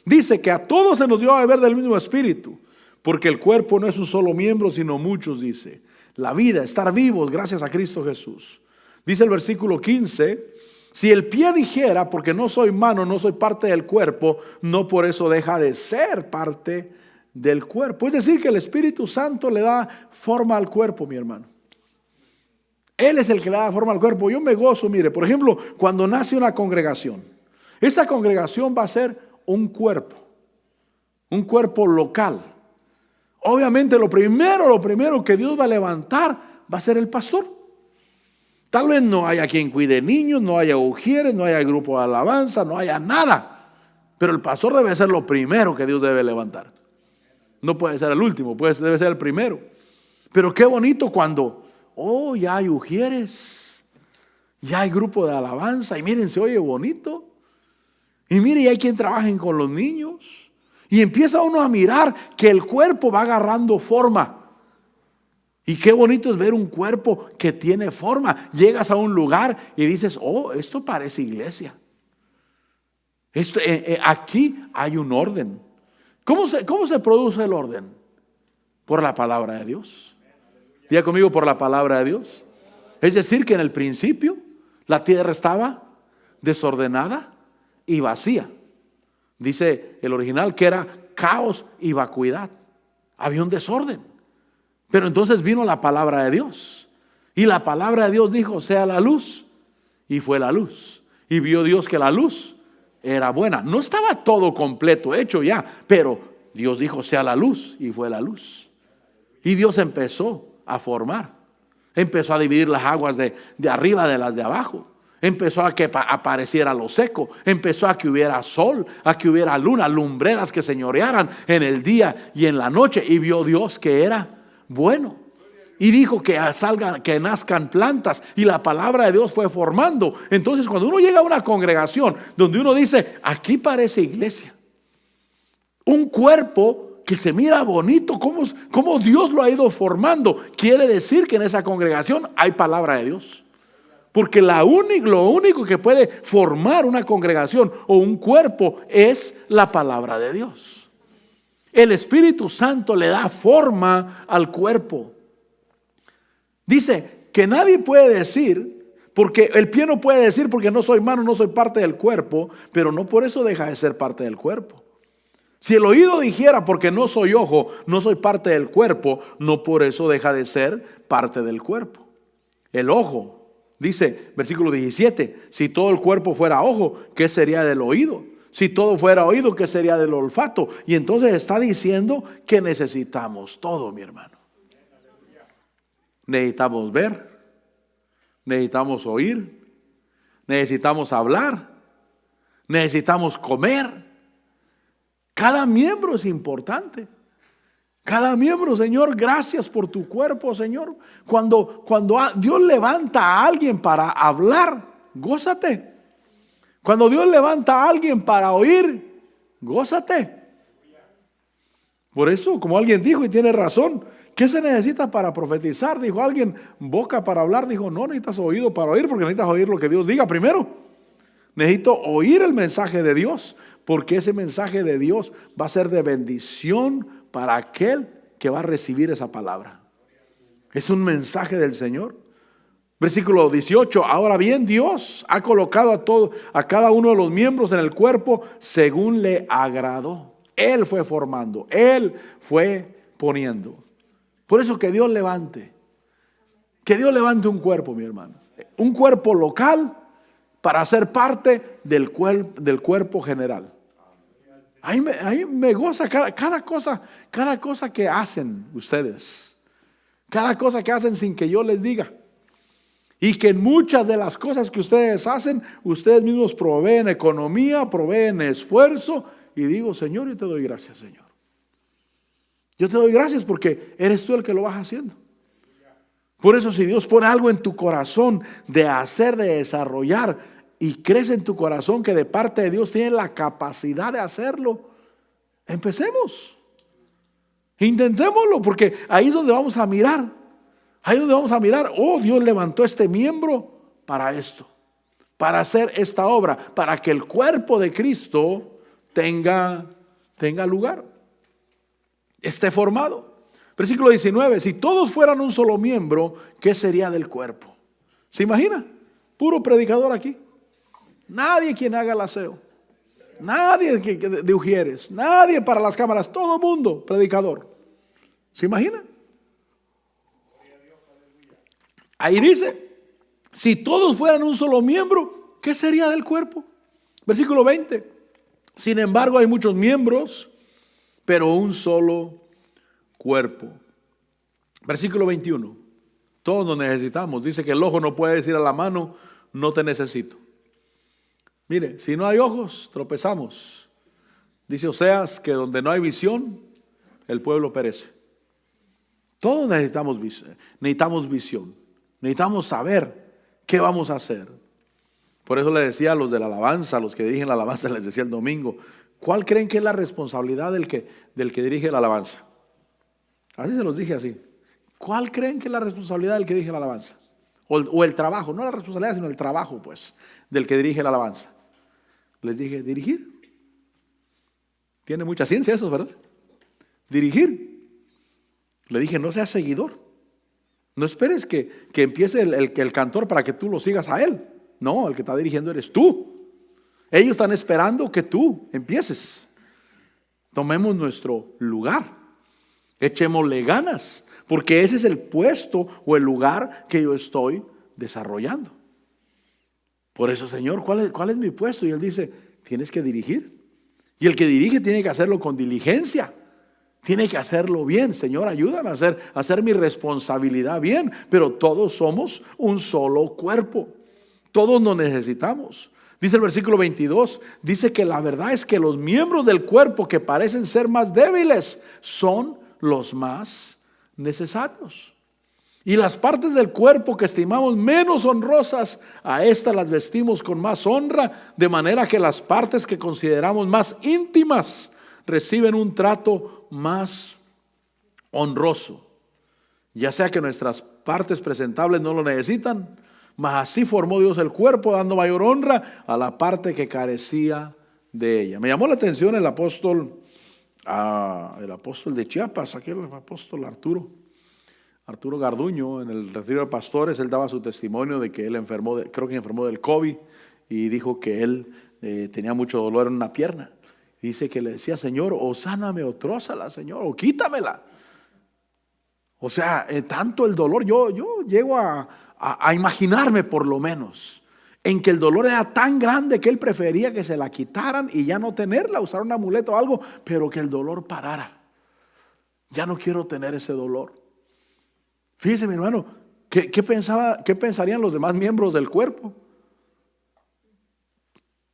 [SPEAKER 1] Dice que a todos se nos dio a beber del mismo Espíritu, porque el cuerpo no es un solo miembro, sino muchos, dice. La vida, estar vivos gracias a Cristo Jesús. Dice el versículo 15, si el pie dijera, porque no soy mano, no soy parte del cuerpo, no por eso deja de ser parte del cuerpo. Es decir, que el Espíritu Santo le da forma al cuerpo, mi hermano. Él es el que le da forma al cuerpo. Yo me gozo, mire, por ejemplo, cuando nace una congregación. Esa congregación va a ser un cuerpo local. Obviamente lo primero que Dios va a levantar va a ser el pastor. Tal vez no haya quien cuide niños, no haya ujieres, no haya grupo de alabanza, no haya nada. Pero el pastor debe ser lo primero que Dios debe levantar. No puede ser el último, debe ser el primero. Pero qué bonito cuando, ya hay ujieres, ya hay grupo de alabanza. Y miren, se oye bonito. Y miren, hay quien trabajen con los niños. Y empieza uno a mirar que el cuerpo va agarrando forma. Y qué bonito es ver un cuerpo que tiene forma. Llegas a un lugar y dices, esto parece iglesia. Aquí hay un orden. ¿Cómo se produce el orden? Por la palabra de Dios. Diga conmigo, por la palabra de Dios. Es decir, que en el principio la tierra estaba desordenada y vacía. Dice el original que era caos y vacuidad. Había un desorden. Pero entonces vino la palabra de Dios. Y la palabra de Dios dijo, sea la luz. Y fue la luz. Y vio Dios que la luz era buena. No estaba todo completo hecho ya, pero Dios dijo, sea la luz. Y fue la luz. Y Dios empezó a formar. Empezó a dividir las aguas de arriba de las de abajo. Empezó a que apareciera lo seco. Empezó a que hubiera sol, a que hubiera luna, lumbreras que señorearan en el día y en la noche. Y vio Dios que era bueno, y dijo que nazcan plantas, y la palabra de Dios fue formando. Entonces cuando uno llega a una congregación donde uno dice, aquí parece iglesia, un cuerpo que se mira bonito, cómo Dios lo ha ido formando, quiere decir que en esa congregación hay palabra de Dios. Porque lo único que puede formar una congregación o un cuerpo es la palabra de Dios. El Espíritu Santo le da forma al cuerpo. Dice que nadie puede decir, porque el pie no puede decir, porque no soy mano, no soy parte del cuerpo, pero no por eso deja de ser parte del cuerpo. Si el oído dijera, porque no soy ojo, no soy parte del cuerpo, no por eso deja de ser parte del cuerpo. El ojo. Dice, versículo 17, si todo el cuerpo fuera ojo, ¿qué sería del oído? Si todo fuera oído, ¿qué sería del olfato? Y entonces está diciendo que necesitamos todo, mi hermano. Necesitamos ver, necesitamos oír, necesitamos hablar, necesitamos comer. Cada miembro es importante. Cada miembro, Señor, gracias por tu cuerpo, Señor. Cuando Dios levanta a alguien para hablar, gózate. Cuando Dios levanta a alguien para oír, gózate. Por eso, como alguien dijo y tiene razón, ¿qué se necesita para profetizar? Dijo alguien, boca para hablar. Dijo, no necesitas oído para oír, porque necesitas oír lo que Dios diga primero. Necesito oír el mensaje de Dios, porque ese mensaje de Dios va a ser de bendición para aquel que va a recibir esa palabra. Es un mensaje del Señor. Versículo 18, ahora bien, Dios ha colocado a cada uno de los miembros en el cuerpo según le agradó. Él fue formando, Él fue poniendo. Por eso que Dios levante un cuerpo, mi hermano. Un cuerpo local para ser parte del cuerpo general. Ahí me goza cada cosa que hacen ustedes. Cada cosa que hacen sin que yo les diga. Y que en muchas de las cosas que ustedes hacen, ustedes mismos proveen economía, proveen esfuerzo. Y digo, Señor, yo te doy gracias, Señor. Yo te doy gracias porque eres tú el que lo vas haciendo. Por eso si Dios pone algo en tu corazón de hacer, de desarrollar, y crece en tu corazón que de parte de Dios tienes la capacidad de hacerlo, empecemos. Intentémoslo, porque ahí es donde vamos a mirar. Ahí es donde vamos a mirar, oh, Dios levantó este miembro para esto, para hacer esta obra, para que el cuerpo de Cristo tenga lugar, esté formado. Versículo 19, si todos fueran un solo miembro, ¿qué sería del cuerpo? ¿Se imagina? Puro predicador aquí. Nadie quien haga el aseo, nadie de ujieres, nadie para las cámaras, todo el mundo predicador. ¿Se imagina? Ahí dice, si todos fueran un solo miembro, ¿qué sería del cuerpo? Versículo 20, sin embargo hay muchos miembros, pero un solo cuerpo. Versículo 21, todos nos necesitamos. Dice que el ojo no puede decir a la mano, no te necesito. Mire, si no hay ojos, tropezamos. Dice Oseas que donde no hay visión, el pueblo perece. Todos necesitamos visión. Necesitamos saber qué vamos a hacer. Por eso le decía a los de la alabanza, a los que dirigen la alabanza, les decía el domingo, ¿cuál creen que es la responsabilidad del que dirige la alabanza? Así se los dije así. ¿Cuál creen que es la responsabilidad del que dirige la alabanza? O el trabajo, no la responsabilidad, sino el trabajo, pues, del que dirige la alabanza. Les dije, dirigir. Tiene mucha ciencia eso, ¿verdad? Dirigir. Le dije, no seas seguidor. No esperes que empiece el cantor para que tú lo sigas a él. No, el que está dirigiendo eres tú. Ellos están esperando que tú empieces. Tomemos nuestro lugar. Echémosle ganas. Porque ese es el puesto o el lugar que yo estoy desarrollando. Por eso, Señor, ¿cuál es mi puesto? Y Él dice, tienes que dirigir. Y el que dirige tiene que hacerlo con diligencia. Tiene que hacerlo bien. Señor, ayúdame a hacer mi responsabilidad bien. Pero todos somos un solo cuerpo. Todos nos necesitamos. Dice el versículo 22, dice que la verdad es que los miembros del cuerpo que parecen ser más débiles son los más necesarios. Y las partes del cuerpo que estimamos menos honrosas, a estas las vestimos con más honra, de manera que las partes que consideramos más íntimas reciben un trato más honroso. Ya sea que nuestras partes presentables no lo necesitan, mas así formó Dios el cuerpo, dando mayor honra a la parte que carecía de ella. Me llamó la atención el apóstol de Chiapas, aquel apóstol Arturo Garduño, en el retiro de pastores. Él daba su testimonio de que él enfermó del COVID y dijo que él tenía mucho dolor en una pierna. Dice que le decía, Señor, o sáname o trózala, Señor, o quítamela. O sea, tanto el dolor, yo llego a a imaginarme por lo menos en que el dolor era tan grande que él prefería que se la quitaran y ya no tenerla, usar un amuleto o algo, pero que el dolor parara. Ya no quiero tener ese dolor. Fíjese, mi hermano, ¿qué pensarían los demás miembros del cuerpo?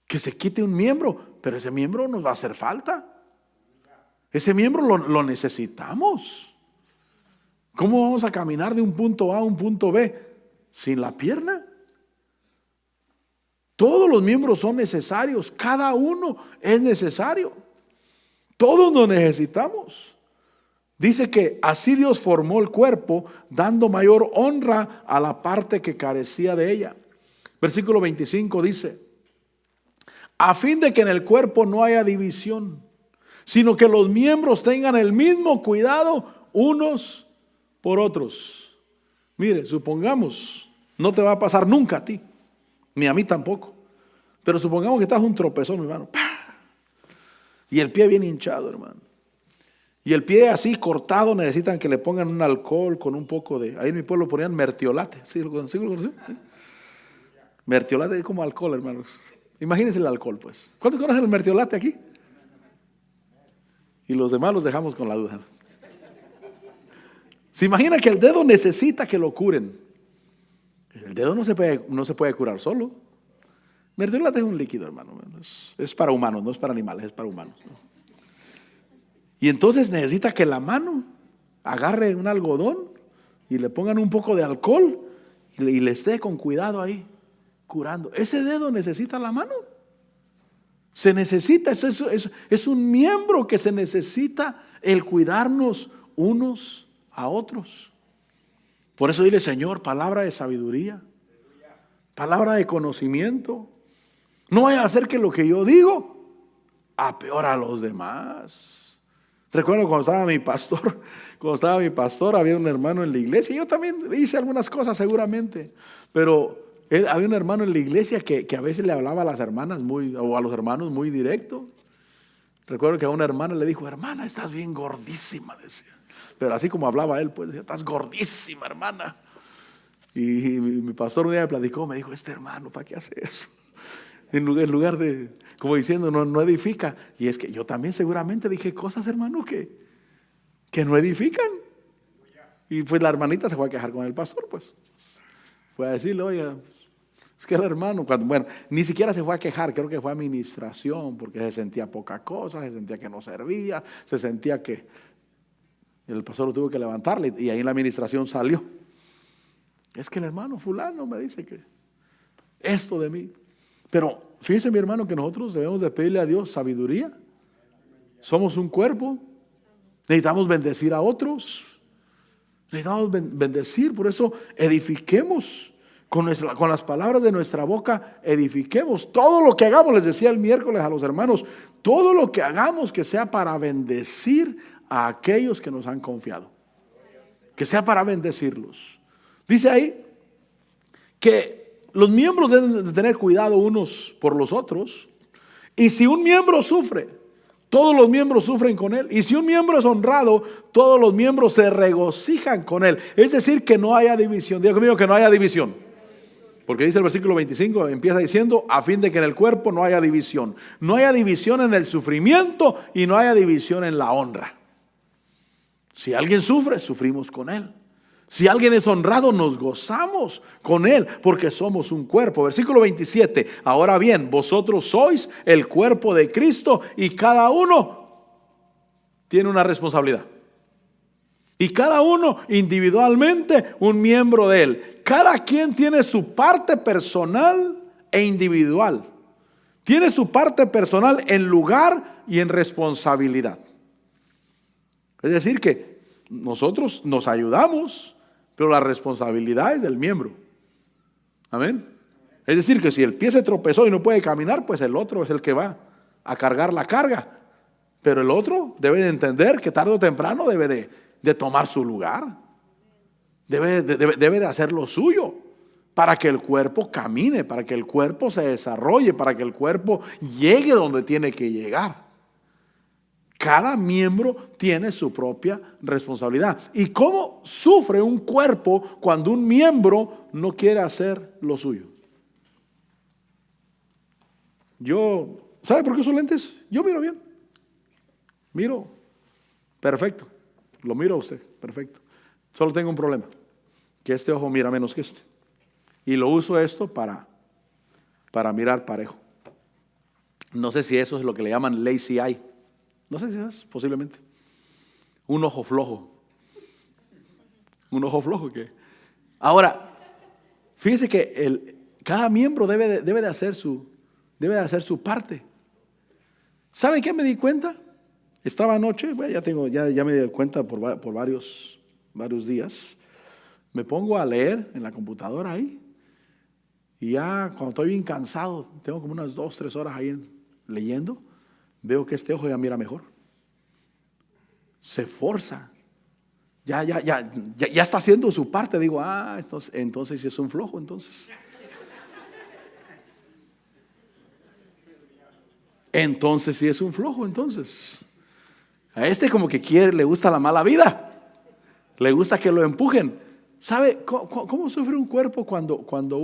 [SPEAKER 1] Que se quite un miembro, pero ese miembro nos va a hacer falta. Ese miembro lo necesitamos. ¿Cómo vamos a caminar de un punto A a un punto B sin la pierna? Todos los miembros son necesarios, cada uno es necesario. Todos nos necesitamos. Dice que así Dios formó el cuerpo, dando mayor honra a la parte que carecía de ella. Versículo 25 dice: a fin de que en el cuerpo no haya división, sino que los miembros tengan el mismo cuidado unos por otros. Mire, supongamos, no te va a pasar nunca a ti, ni a mí tampoco, pero supongamos que estás un tropezón, mi hermano, ¡pah! Y el pie bien hinchado, hermano, y el pie así cortado, necesitan que le pongan un alcohol con un poco de, ahí en mi pueblo ponían mertiolate. ¿Sí lo conocí? Mertiolate es como alcohol, hermanos. Imagínense el alcohol, pues. ¿Cuántos conocen el mertiolate aquí? Y los demás los dejamos con la duda. Se imagina que el dedo necesita que lo curen. El dedo no se puede curar solo. Mertiolate es un líquido, hermano. Es para humanos, no es para animales, es para humanos. Y entonces necesita que la mano agarre un algodón y le pongan un poco de alcohol y le esté con cuidado ahí, curando. Ese dedo necesita la mano. Se necesita, es un miembro que se necesita el cuidarnos unos a otros. Por eso dile: Señor, palabra de sabiduría, palabra de conocimiento. No vaya a hacer que lo que yo digo apeora a los demás. Recuerdo cuando estaba mi pastor, había un hermano en la iglesia. Yo también hice algunas cosas seguramente, pero había un hermano en la iglesia que a veces le hablaba a las hermanas o a los hermanos muy directo. Recuerdo que a una hermana le dijo: hermana, estás bien gordísima, decía. Pero así como hablaba él, pues decía: estás gordísima, hermana. Y mi pastor un día me platicó, me dijo: este hermano, ¿para qué hace eso? En lugar de, como diciendo, no edifica. Y es que yo también seguramente dije cosas, hermano, que no edifican. Y pues la hermanita se fue a quejar con el pastor, pues. Fue a decirle: oye, es que el hermano, bueno, ni siquiera se fue a quejar, creo que fue a administración, porque se sentía poca cosa, se sentía que no servía, se sentía que el pastor lo tuvo que levantarle, y ahí en la administración salió: es que el hermano fulano me dice que esto de mí. Pero fíjese, mi hermano, que nosotros debemos de pedirle a Dios sabiduría. Somos un cuerpo, necesitamos bendecir a otros, necesitamos bendecir. Por eso edifiquemos con las palabras de nuestra boca, edifiquemos. Todo lo que hagamos, les decía el miércoles a los hermanos, todo lo que hagamos que sea para bendecir a aquellos que nos han confiado, que sea para bendecirlos. Dice ahí que los miembros deben de tener cuidado unos por los otros. Y si un miembro sufre, todos los miembros sufren con él. Y si un miembro es honrado, todos los miembros se regocijan con él. Es decir, que no haya división. Diga conmigo: que no haya división. Porque dice el versículo 25, empieza diciendo: a fin de que en el cuerpo no haya división. No haya división en el sufrimiento y no haya división en la honra. Si alguien sufre, sufrimos con él. Si alguien es honrado, nos gozamos con él, porque somos un cuerpo. Versículo 27. Ahora bien, vosotros sois el cuerpo de Cristo y cada uno tiene una responsabilidad. Y cada uno individualmente un miembro de él. Cada quien tiene su parte personal e individual. Tiene su parte personal en lugar y en responsabilidad. Es decir que nosotros nos ayudamos, pero la responsabilidad es del miembro. Amén. Es decir que si el pie se tropezó y no puede caminar, pues el otro es el que va a cargar la carga. Pero el otro debe de entender que tarde o temprano debe de tomar su lugar. Debe de hacer lo suyo para que el cuerpo camine, para que el cuerpo se desarrolle, para que el cuerpo llegue donde tiene que llegar. Cada miembro tiene su propia responsabilidad. ¿Y cómo sufre un cuerpo cuando un miembro no quiere hacer lo suyo? ¿Sabe por qué uso lentes? Yo miro bien. Miro perfecto. Lo miro a usted, perfecto. Solo tengo un problema, que este ojo mira menos que este. Y lo uso esto para mirar parejo. No sé si eso es lo que le llaman lazy eye. No sé si es, posiblemente. Un ojo flojo. Un ojo flojo que. Ahora, fíjese que cada miembro debe de hacer su parte. ¿Sabe qué me di cuenta? Estaba anoche, bueno, ya me di cuenta por varios días. Me pongo a leer en la computadora ahí. Y ya cuando estoy bien cansado, tengo como unas 2-3 horas ahí leyendo, veo que este ojo ya mira mejor. Se esforza. Ya está haciendo su parte. Digo, entonces si es un flojo, entonces. Entonces si es un flojo, entonces. A este como que le gusta la mala vida. Le gusta que lo empujen. ¿Sabe cómo sufre un cuerpo cuando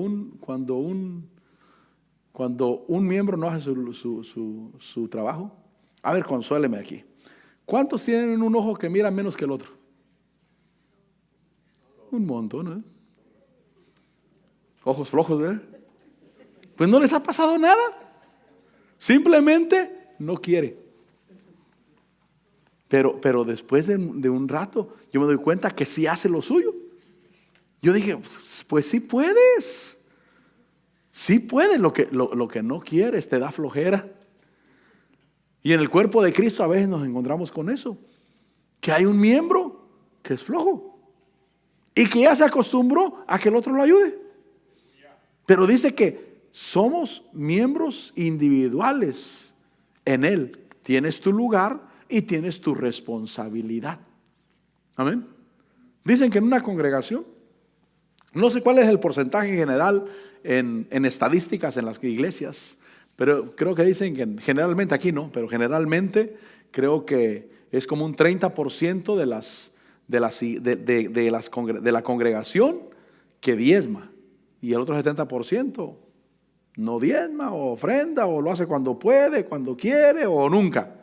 [SPEAKER 1] un miembro no hace su trabajo? A ver, consuéleme aquí. ¿Cuántos tienen un ojo que mira menos que el otro? Un montón, ¿eh? Ojos flojos, ¿eh? Pues no les ha pasado nada. Simplemente no quiere. Pero después de un rato, yo me doy cuenta que sí hace lo suyo. Yo dije, pues sí puedes. Sí puedes. Lo que no quieres te da flojera. Y en el cuerpo de Cristo a veces nos encontramos con eso. Que hay un miembro que es flojo. Y que ya se acostumbró a que el otro lo ayude. Pero dice que somos miembros individuales en Él. Tienes tu lugar y tienes tu responsabilidad. Amén. Dicen que en una congregación, no sé cuál es el porcentaje general en estadísticas en las iglesias, pero creo que dicen que generalmente, aquí no, pero generalmente creo que es como un 30% de la congregación que diezma, y el otro 70% no diezma o ofrenda, o lo hace cuando puede, cuando quiere o nunca.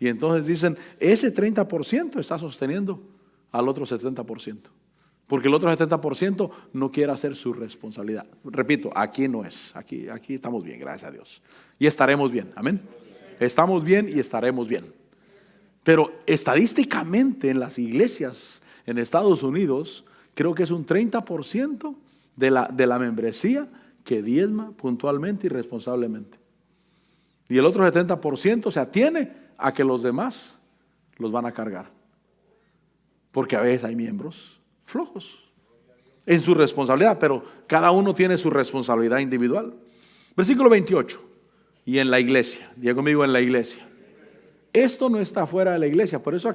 [SPEAKER 1] Y entonces dicen, ese 30% está sosteniendo al otro 70%. Porque el otro 70% no quiere hacer su responsabilidad. Repito, aquí no es. Aquí estamos bien, gracias a Dios. Y estaremos bien, amén. Estamos bien y estaremos bien. Pero estadísticamente en las iglesias en Estados Unidos, creo que es un 30% de la membresía que diezma puntualmente y responsablemente. Y el otro 70% se atiene a que los demás los van a cargar. Porque a veces hay miembros flojos en su responsabilidad, pero cada uno tiene su responsabilidad individual. Versículo 28. Y en la iglesia, diga conmigo, en la iglesia. Esto no está fuera de la iglesia. Por eso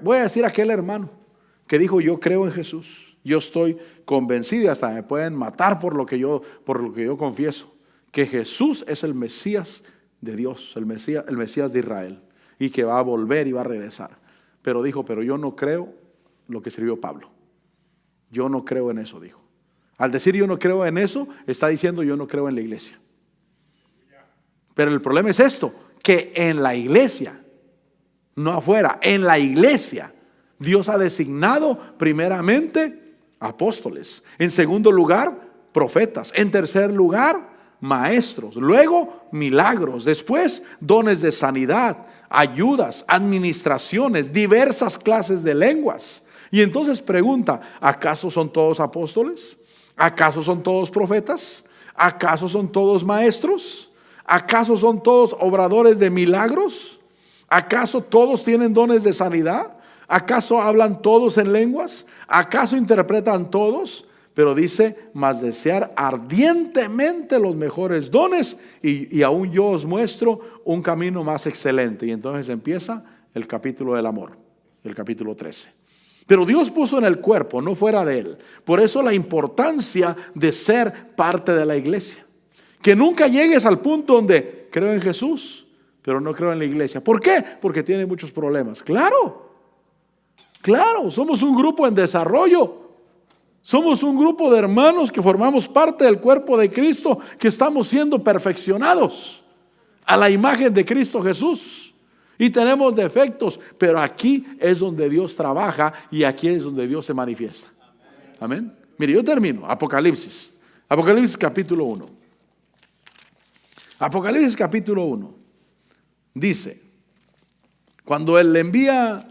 [SPEAKER 1] voy a decir aquel hermano que dijo, yo creo en Jesús, yo estoy convencido y hasta me pueden matar por lo que yo confieso, que Jesús es el Mesías de Dios, el Mesías de Israel, y que va a volver y va a regresar. Pero dijo, pero yo no creo lo que escribió Pablo. Yo no creo en eso, dijo. Al decir yo no creo en eso, está diciendo yo no creo en la iglesia. Pero el problema es esto, que en la iglesia, no afuera, en la iglesia, Dios ha designado primeramente apóstoles. En segundo lugar, profetas. En tercer lugar, maestros. Luego, milagros. Después, dones de sanidad, ayudas, administraciones, diversas clases de lenguas. Y entonces pregunta, ¿acaso son todos apóstoles? ¿Acaso son todos profetas? ¿Acaso son todos maestros? ¿Acaso son todos obradores de milagros? ¿Acaso todos tienen dones de sanidad? ¿Acaso hablan todos en lenguas? ¿Acaso interpretan todos? Pero dice, mas desear ardientemente los mejores dones y aún yo os muestro un camino más excelente. Y entonces empieza el capítulo del amor, el capítulo 13. Pero Dios puso en el cuerpo, no fuera de él. Por eso la importancia de ser parte de la iglesia. Que nunca llegues al punto donde creo en Jesús, pero no creo en la iglesia. ¿Por qué? Porque tiene muchos problemas. Claro, somos un grupo en desarrollo. Somos un grupo de hermanos que formamos parte del cuerpo de Cristo, que estamos siendo perfeccionados a la imagen de Cristo Jesús. Y tenemos defectos, pero aquí es donde Dios trabaja y aquí es donde Dios se manifiesta. Amén. Mire, yo termino. Apocalipsis capítulo 1. Apocalipsis capítulo 1 dice, cuando Él le envía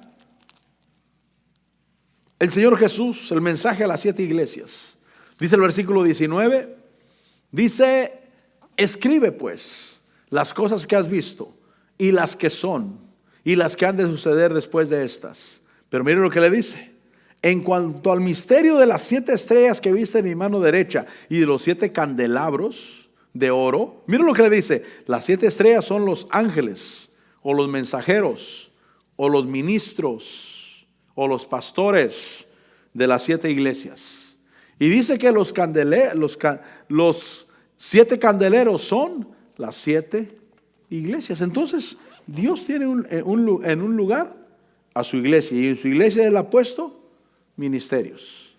[SPEAKER 1] el Señor Jesús el mensaje a las 7 iglesias, dice el versículo 19, dice, escribe pues las cosas que has visto y las que son y las que han de suceder después de estas. Pero mire lo que le dice: en cuanto al misterio de las 7 estrellas que viste en mi mano derecha y de los 7 candelabros de oro, mire lo que le dice: las 7 estrellas son los ángeles o los mensajeros o los ministros o los pastores de las 7 iglesias. Y dice que los 7 candeleros son las 7 iglesias. Entonces Dios tiene en un lugar a su iglesia, y en su iglesia Él ha puesto ministerios,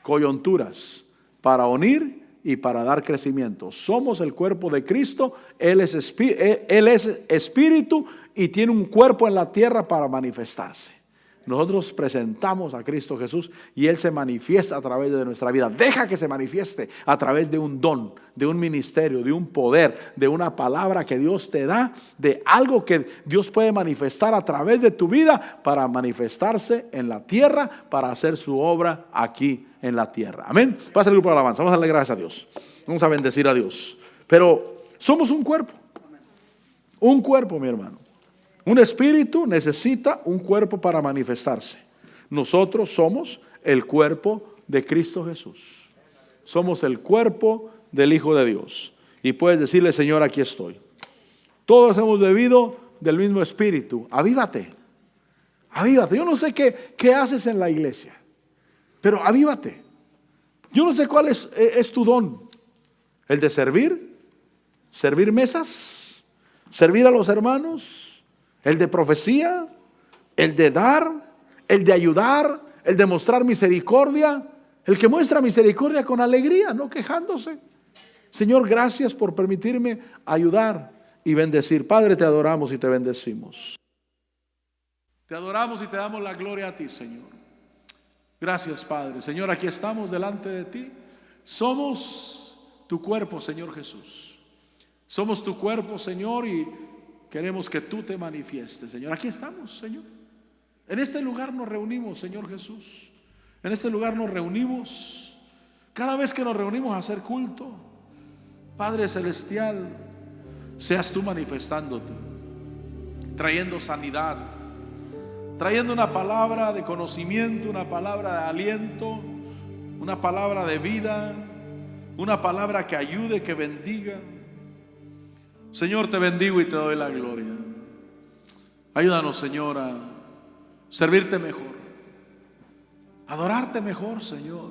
[SPEAKER 1] coyunturas para unir y para dar crecimiento. Somos el cuerpo de Cristo. Él es espíritu y tiene un cuerpo en la tierra para manifestarse. Nosotros presentamos a Cristo Jesús y Él se manifiesta a través de nuestra vida. Deja que se manifieste a través de un don, de un ministerio, de un poder, de una palabra que Dios te da, de algo que Dios puede manifestar a través de tu vida para manifestarse en la tierra, para hacer su obra aquí en la tierra. Amén. Pasa el grupo de alabanza. Vamos a darle gracias a Dios. Vamos a bendecir a Dios. Pero somos un cuerpo. Un cuerpo, mi hermano. Un espíritu necesita un cuerpo para manifestarse. Nosotros somos el cuerpo de Cristo Jesús. Somos el cuerpo del Hijo de Dios. Y puedes decirle: Señor, aquí estoy. Todos hemos bebido del mismo espíritu. Avívate. Avívate. Yo no sé qué haces en la iglesia, pero avívate. Yo no sé cuál es tu don. El de servir mesas, servir a los hermanos, el de profecía, el de dar, el de ayudar, el de mostrar misericordia, el que muestra misericordia con alegría, no quejándose. Señor, gracias por permitirme ayudar y bendecir. Padre, te adoramos y te bendecimos. Te adoramos y te damos la gloria a ti, Señor. Gracias, Padre. Señor, aquí estamos delante de ti. Somos tu cuerpo, Señor Jesús. Somos tu cuerpo, Señor, y queremos que tú te manifiestes, Señor. Aquí estamos, Señor. En este lugar nos reunimos, Señor Jesús. En este lugar nos reunimos. Cada vez que nos reunimos a hacer culto, Padre Celestial, seas tú manifestándote, trayendo sanidad, trayendo una palabra de conocimiento, una palabra de aliento, una palabra de vida, una palabra que ayude, que bendiga. Señor, te bendigo y te doy la gloria. Ayúdanos, Señor, a servirte mejor, a adorarte mejor, Señor,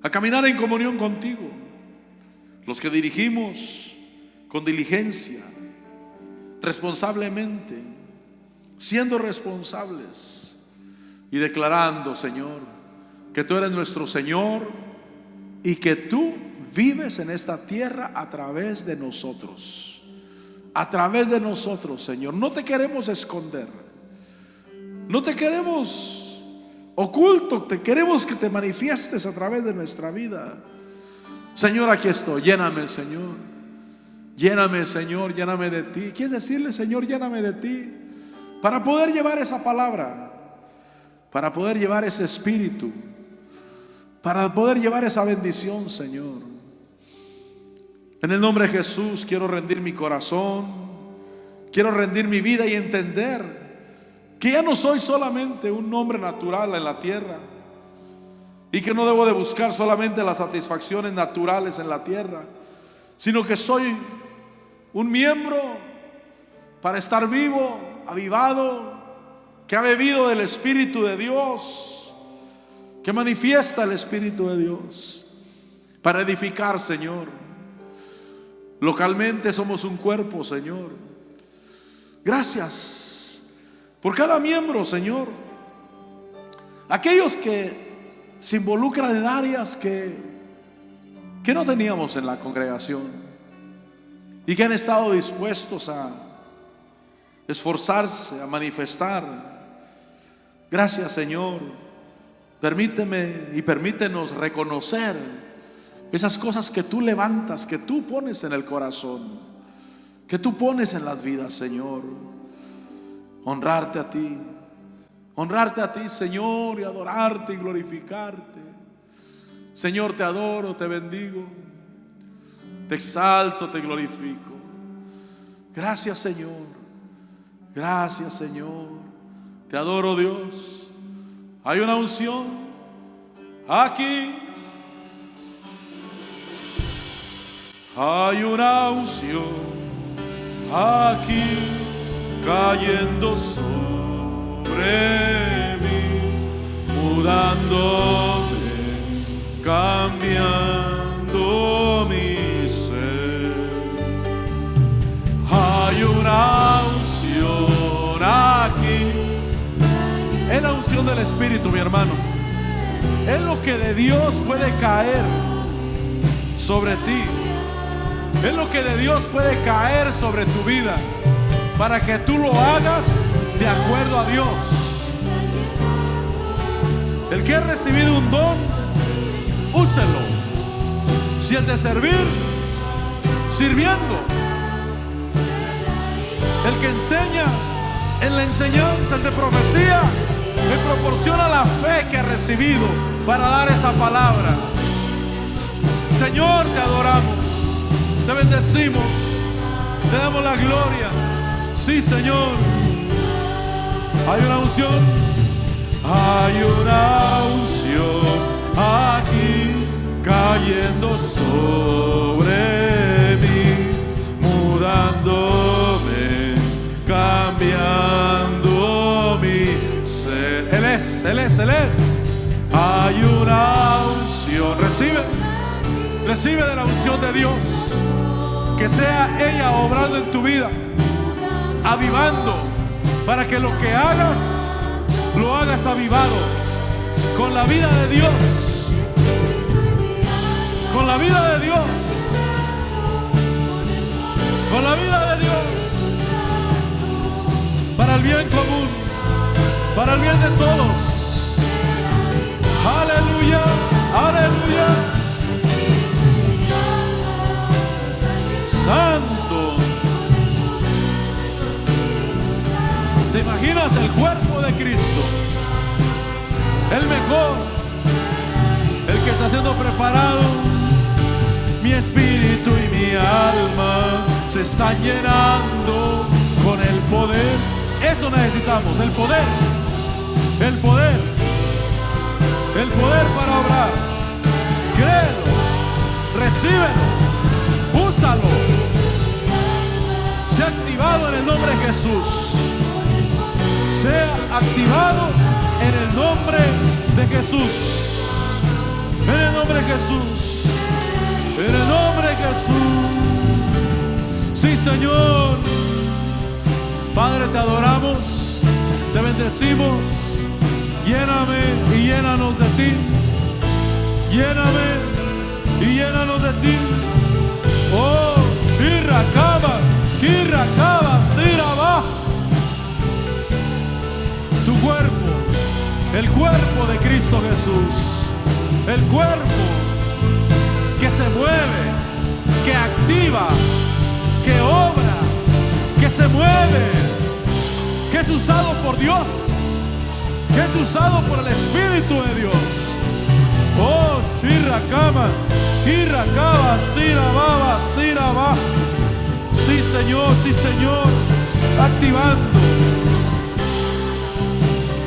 [SPEAKER 1] a caminar en comunión contigo. Los que dirigimos con diligencia, responsablemente, siendo responsables y declarando, Señor, que tú eres nuestro Señor y que tú vives en esta tierra a través de nosotros. A través de nosotros, Señor. No te queremos esconder, no te queremos oculto, te queremos que te manifiestes a través de nuestra vida. Señor, aquí estoy. Lléname, Señor. Lléname, Señor, lléname de ti. ¿Quieres decirle: Señor, lléname de ti? Para poder llevar esa palabra, para poder llevar ese espíritu, para poder llevar esa bendición, Señor. En el nombre de Jesús quiero rendir mi corazón, quiero rendir mi vida y entender que ya no soy solamente un hombre natural en la tierra y que no debo de buscar solamente las satisfacciones naturales en la tierra, sino que soy un miembro para estar vivo, avivado, que ha bebido del Espíritu de Dios, que manifiesta el Espíritu de Dios para edificar, Señor. Localmente somos un cuerpo, Señor.
[SPEAKER 2] Gracias por cada miembro, Señor. Aquellos que se involucran en áreas que no teníamos en la congregación y que han estado dispuestos a esforzarse, a manifestar. Gracias, Señor. Permíteme y permítenos reconocer esas cosas que tú levantas, que tú pones en el corazón, que tú pones en las vidas, Señor. Honrarte a ti, Señor, y adorarte y glorificarte. Señor, te adoro, te bendigo, te exalto, te glorifico. Gracias, Señor. Gracias, Señor. Te adoro, Dios. Hay una unción aquí. Hay una unción aquí cayendo sobre mí, mudándome, cambiando mi ser. Hay una unción aquí. Es la unción del Espíritu, mi hermano. Es lo que de Dios puede caer sobre ti. Es lo que de Dios puede caer sobre tu vida, para que tú lo hagas de acuerdo a Dios. El que ha recibido un don, úselo. Si el de servir, sirviendo. El que enseña, en la enseñanza. El de profecía, me proporciona la fe que ha recibido para dar esa palabra. Señor, te adoramos, te bendecimos, te damos la gloria. Sí, Señor. Hay una unción. Hay una unción aquí cayendo sobre mí, mudándome, cambiando mi ser. Él es. Hay una unción. Recibe de la unción de Dios. Que sea ella obrando en tu vida, avivando, para que lo que hagas, lo hagas avivado, con la vida de Dios, con la vida de Dios, con la vida de Dios, para el bien común, para el bien de todos. Aleluya, aleluya. Santo. ¿Te imaginas el cuerpo de Cristo? El mejor, el que está siendo preparado. Mi espíritu y mi alma se están llenando con el poder. Eso necesitamos, el poder. El poder. El poder para obrar. Créelo, recíbelo, úsalo. Sea activado en el nombre de Jesús. Sea activado en el nombre de Jesús. En el nombre de Jesús. En el nombre de Jesús. Sí, Señor. Padre, te adoramos, te bendecimos. Lléname y llénanos de ti. Lléname y llénanos de ti. Oh, Kirrakaba, Siraba. Tu cuerpo, el cuerpo de Cristo Jesús, el cuerpo que se mueve, que activa, que obra, que se mueve, que es usado por Dios, que es usado por el Espíritu de Dios. Oh, Shirrakama, Siraba. Sí, Señor, activando,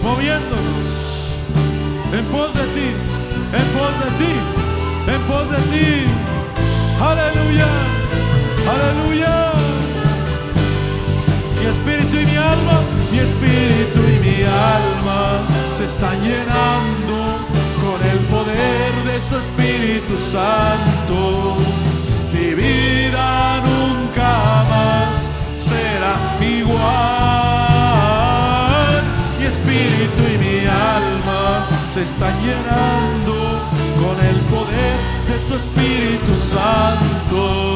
[SPEAKER 2] moviéndonos en pos de ti, en pos de ti. Aleluya, aleluya. Mi espíritu y mi alma se están llenando con el poder de su Espíritu Santo. Mi vida nunca más será igual. Mi espíritu y mi alma se están llenando con el poder de su Espíritu Santo.